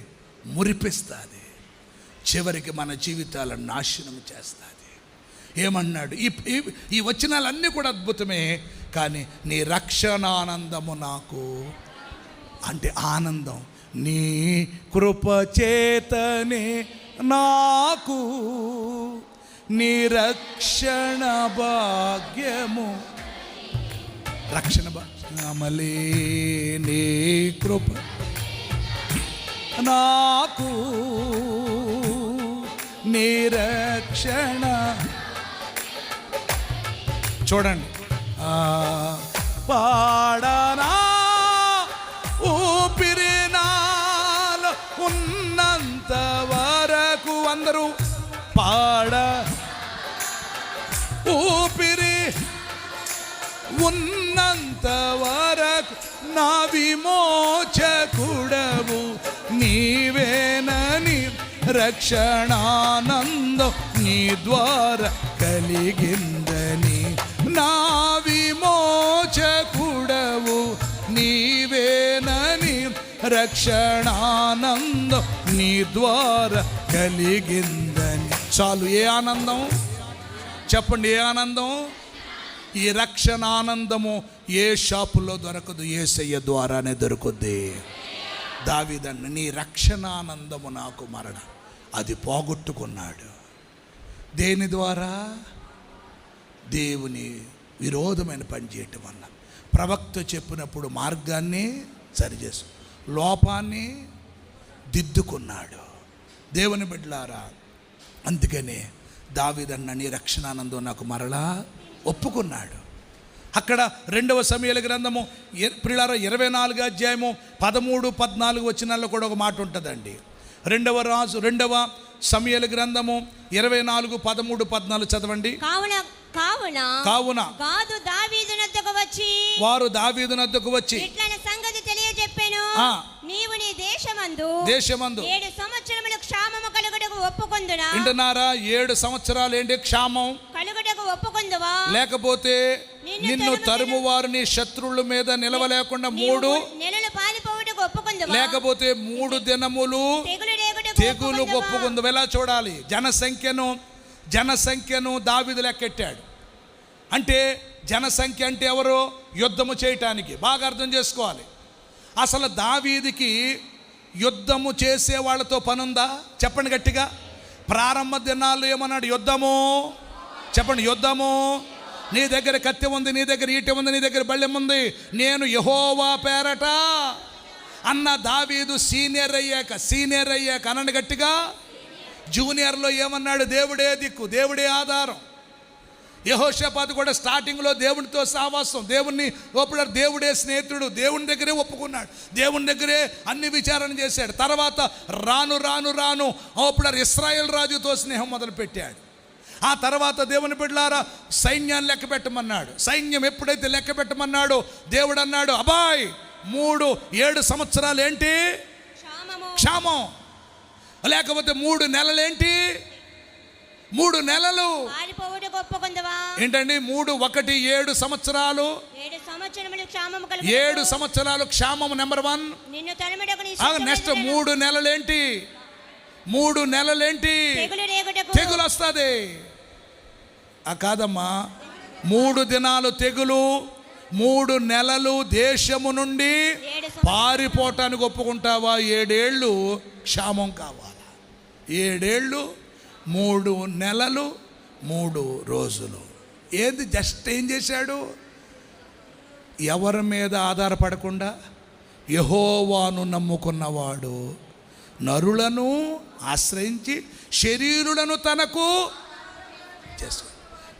మురిపిస్తుంది, చివరికి మన జీవితాలను నాశనం చేస్తుంది. ఏమన్నాడు? ఈ వచనాలన్నీ కూడా అద్భుతమే, కానీ నీ రక్షణానందము నాకు, అంటే ఆనందం నీ కృపచేతనే నాకు, నీ రక్షణ భాగ్యము, రక్షణ భాగ్యమలే నీ కృప నాకు, నీ రక్షణ. చూడండి, పాడనా ఊపిరినాలో ఉన్నంత వరకు, అందరూ పాడ, ఊపిరి ఉన్నంత వరకు నా విమోచకుడవు నీవేనని రక్షణానందం నీ ద్వారా కలిగిందని. నా విమోచకుడవు నీవేనని రక్షణానందం నీ ద్వారా కలిగిందని. చాలు. ఏ ఆనందం చెప్పండి, ఏ ఆనందం? ఈ రక్షణ ఆనందము ఏ షాపులో దొరకదు, యేసయ్య ద్వారానే దొరుకుద్ది. దావీదన్న నీ రక్షణ ఆనందము నాకు మరణ, అది పోగొట్టుకున్నాడు. దేని ద్వారా? దేవుని విరోధమైన పని చేయటం వల్ల. ప్రవక్త చెప్పినప్పుడు మార్గాన్ని సరిచేసు, లోపాన్ని దిద్దుకున్నాడు. దేవుని బిడ్డలారా, అందుకనే దావీదన్న నీ రక్షణానందం నాకు మరలా ఒప్పుకున్నాడు. అక్కడ 2వ సమూయేలు గ్రంథము ప్రియులారా 24వ అధ్యాయము 13-14 వచనాల్లో కూడా ఒక మాట ఉంటుందండి. 2వ సమూయేలు గ్రంథము 24-13-14 చదవండి. కావున గాదు దావీదునొద్దకు వచ్చి వారు దావీదునొద్దకు వచ్చి ఇట్లైన సంగతి తెలియజెప్పెను, నీవు నీ దేశమందు 7 సంవత్సరములు క్షామము కలుగుటకు ఒప్పుకొందునా? వింటున్నారా? 7 సంవత్సరాలు ఏంటి క్షామం కలుగుటకు ఒప్పుకొందువా? లేకపోతే నిన్ను తరుము వారు నీ శత్రువుల మీద నిలవలేకుండా 3 నెలలు పారిపోవుటకు ఒప్పుకొందువా? లేకపోతే 3 దినములు తెగులు ఒప్పుకుందు. ఎలా చూడాలి? జనసంఖ్యను దావీదు లెక్కెట్టాడు. అంటే జనసంఖ్య అంటే ఎవరు? యుద్ధము చేయటానికి. బాగా అర్థం చేసుకోవాలి. అసలు దావీదుకి యుద్ధము చేసే వాళ్ళతో పనుందా? చెప్పండి గట్టిగా. ప్రారంభ దినాల్లో ఏమన్నాడు? యుద్ధము. చెప్పండి, యుద్ధము. నీ దగ్గర కత్తి ఉంది, నీ దగ్గర ఈటె ఉంది, నీ దగ్గర బళ్ళెం ఉంది, నేను యెహోవా పేరట అన్న దావీదు సీనియర్ అయ్యాక అనండి గట్టిగా. జూనియర్లో ఏమన్నాడు? దేవుడే దిక్కు, దేవుడే ఆధారం. యెహోషాపాతు కూడా స్టార్టింగ్లో దేవునితో సావాసం, దేవుణ్ణి ఒప్పుడారు, దేవుడే స్నేహితుడు, దేవుని దగ్గరే ఒప్పుకున్నాడు, దేవుని దగ్గరే అన్ని విచారణ చేశాడు. తర్వాత రాను ఒప్పుడారు ఇశ్రాయేల్ రాజుతో స్నేహం మొదలుపెట్టాడు. ఆ తర్వాత దేవుని బిడ్డలారా సైన్యాన్ని లెక్క పెట్టమన్నాడు. సైన్యం ఎప్పుడైతే లెక్క పెట్టమన్నాడో దేవుడు అన్నాడు, అబ్బాయ్ 7 సంవత్సరాలు ఏంటి? క్షామం. లేకపోతే 3 నెలలు ఏంటి? 3 నెలలు ఏంటండి? 3 1 7 సంవత్సరాలు. 7 సంవత్సరాలు క్షామం నెంబర్ 1. నెక్స్ట్ 3 నెలలు ఏంటి? 3 నెలలు ఏంటి? తెగులు వస్తుంది. కాదమ్మా, 3 దినాలు తెగులు, 3 నెలలు దేశము నుండి పారిపోవటానికి ఒప్పుకుంటావా? 7 ఏళ్ళు క్షామం కావాలా? 7 ఏళ్ళు 3 నెలలు 3 రోజులు. ఏది? జస్ట్ ఏం చేశాడు? ఎవరి మీద ఆధారపడకుండా యెహోవాను నమ్ముకున్నవాడు నరులను ఆశ్రయించి శరీరులను తనకు చేశాడు.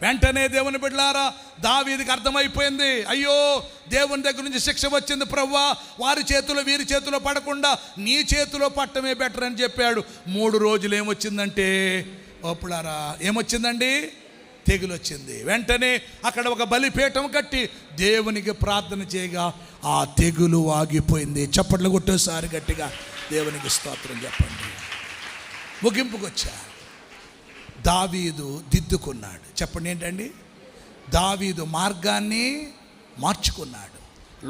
వెంటనే దేవుని బిడ్డలారా దావీదుకి అర్థమైపోయింది, అయ్యో దేవుని దగ్గర నుంచి శిక్ష వచ్చింది ప్రభువా, వారి చేతిలో వీరి చేతిలో పడకుండా నీ చేతిలో పట్టమే బెటర్ అని చెప్పాడు. 3 రోజులు ఏమొచ్చిందంటే ఒప్పులారా ఏమొచ్చిందండి? తెగులు వచ్చింది. వెంటనే అక్కడ ఒక బలిపీఠం కట్టి దేవునికి ప్రార్థన చేయగా ఆ తెగులు ఆగిపోయింది. చప్పట్లు కొట్టేసారి గట్టిగా దేవునికి స్తోత్రం చెప్పండి. ముగింపుకు వచ్చా. దావీదు దిద్దుకున్నాడు. చెప్పండి ఏంటండి? దావీదు మార్గాన్ని మార్చుకున్నాడు,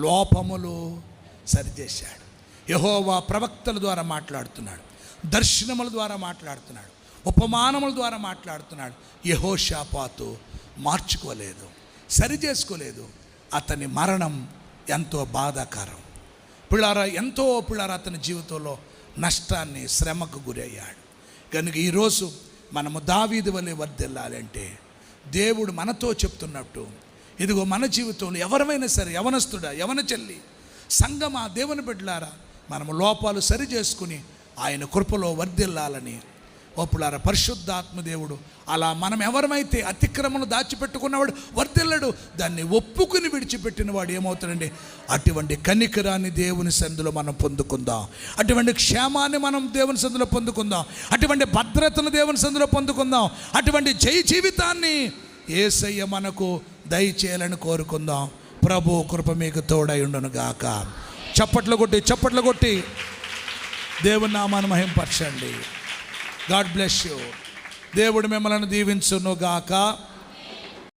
లోపములు సరిచేశాడు. యెహోవా ప్రవక్తల ద్వారా మాట్లాడుతున్నాడు, దర్శనముల ద్వారా మాట్లాడుతున్నాడు, ఉపమానముల ద్వారా మాట్లాడుతున్నాడు. యెహోషాపాతు మార్చుకోలేదు, సరి చేసుకోలేదు. అతని మరణం ఎంతో బాధాకరం. పిల్లారా అతని జీవితంలో నష్టాన్ని, శ్రమకు గురయ్యాడు. కనుక ఈరోజు మనము దావీదు వలె వర్ధిల్లాలంటే దేవుడు మనతో చెప్తున్నట్టు, ఇదిగో మన జీవితంలో ఎవరమైనా సరే, యవనస్తుడా, యవన చెల్లి, సంగమా, దేవుని బిడ్డలారా, మనము లోపాలు సరి చేసుకుని ఆయన కృపలో వర్ధిల్లాలని ఒప్పులారా పరిశుద్ధాత్మ దేవుడు అలా మనం ఎవరమైతే అతిక్రమను దాచిపెట్టుకున్నవాడు వర్ధిల్లడు, దాన్ని ఒప్పుకుని విడిచిపెట్టిన వాడు ఏమవుతాడండి? అటువంటి కనికరాన్ని దేవుని సందులో మనం పొందుకుందాం, అటువంటి క్షేమాన్ని మనం దేవుని సందులో పొందుకుందాం, అటువంటి భద్రతను దేవుని సందులో పొందుకుందాం, అటువంటి జయ జీవితాన్ని యేసయ్య మనకు దయచేయాలని కోరుకుందాం. ప్రభు కృప మీకు తోడై ఉండును గాక. చప్పట్లు కొట్టి దేవుని నామాన్ని మహింపరచండి. God bless you. దేవుడు మిమ్మల్ని దీవించును గాక.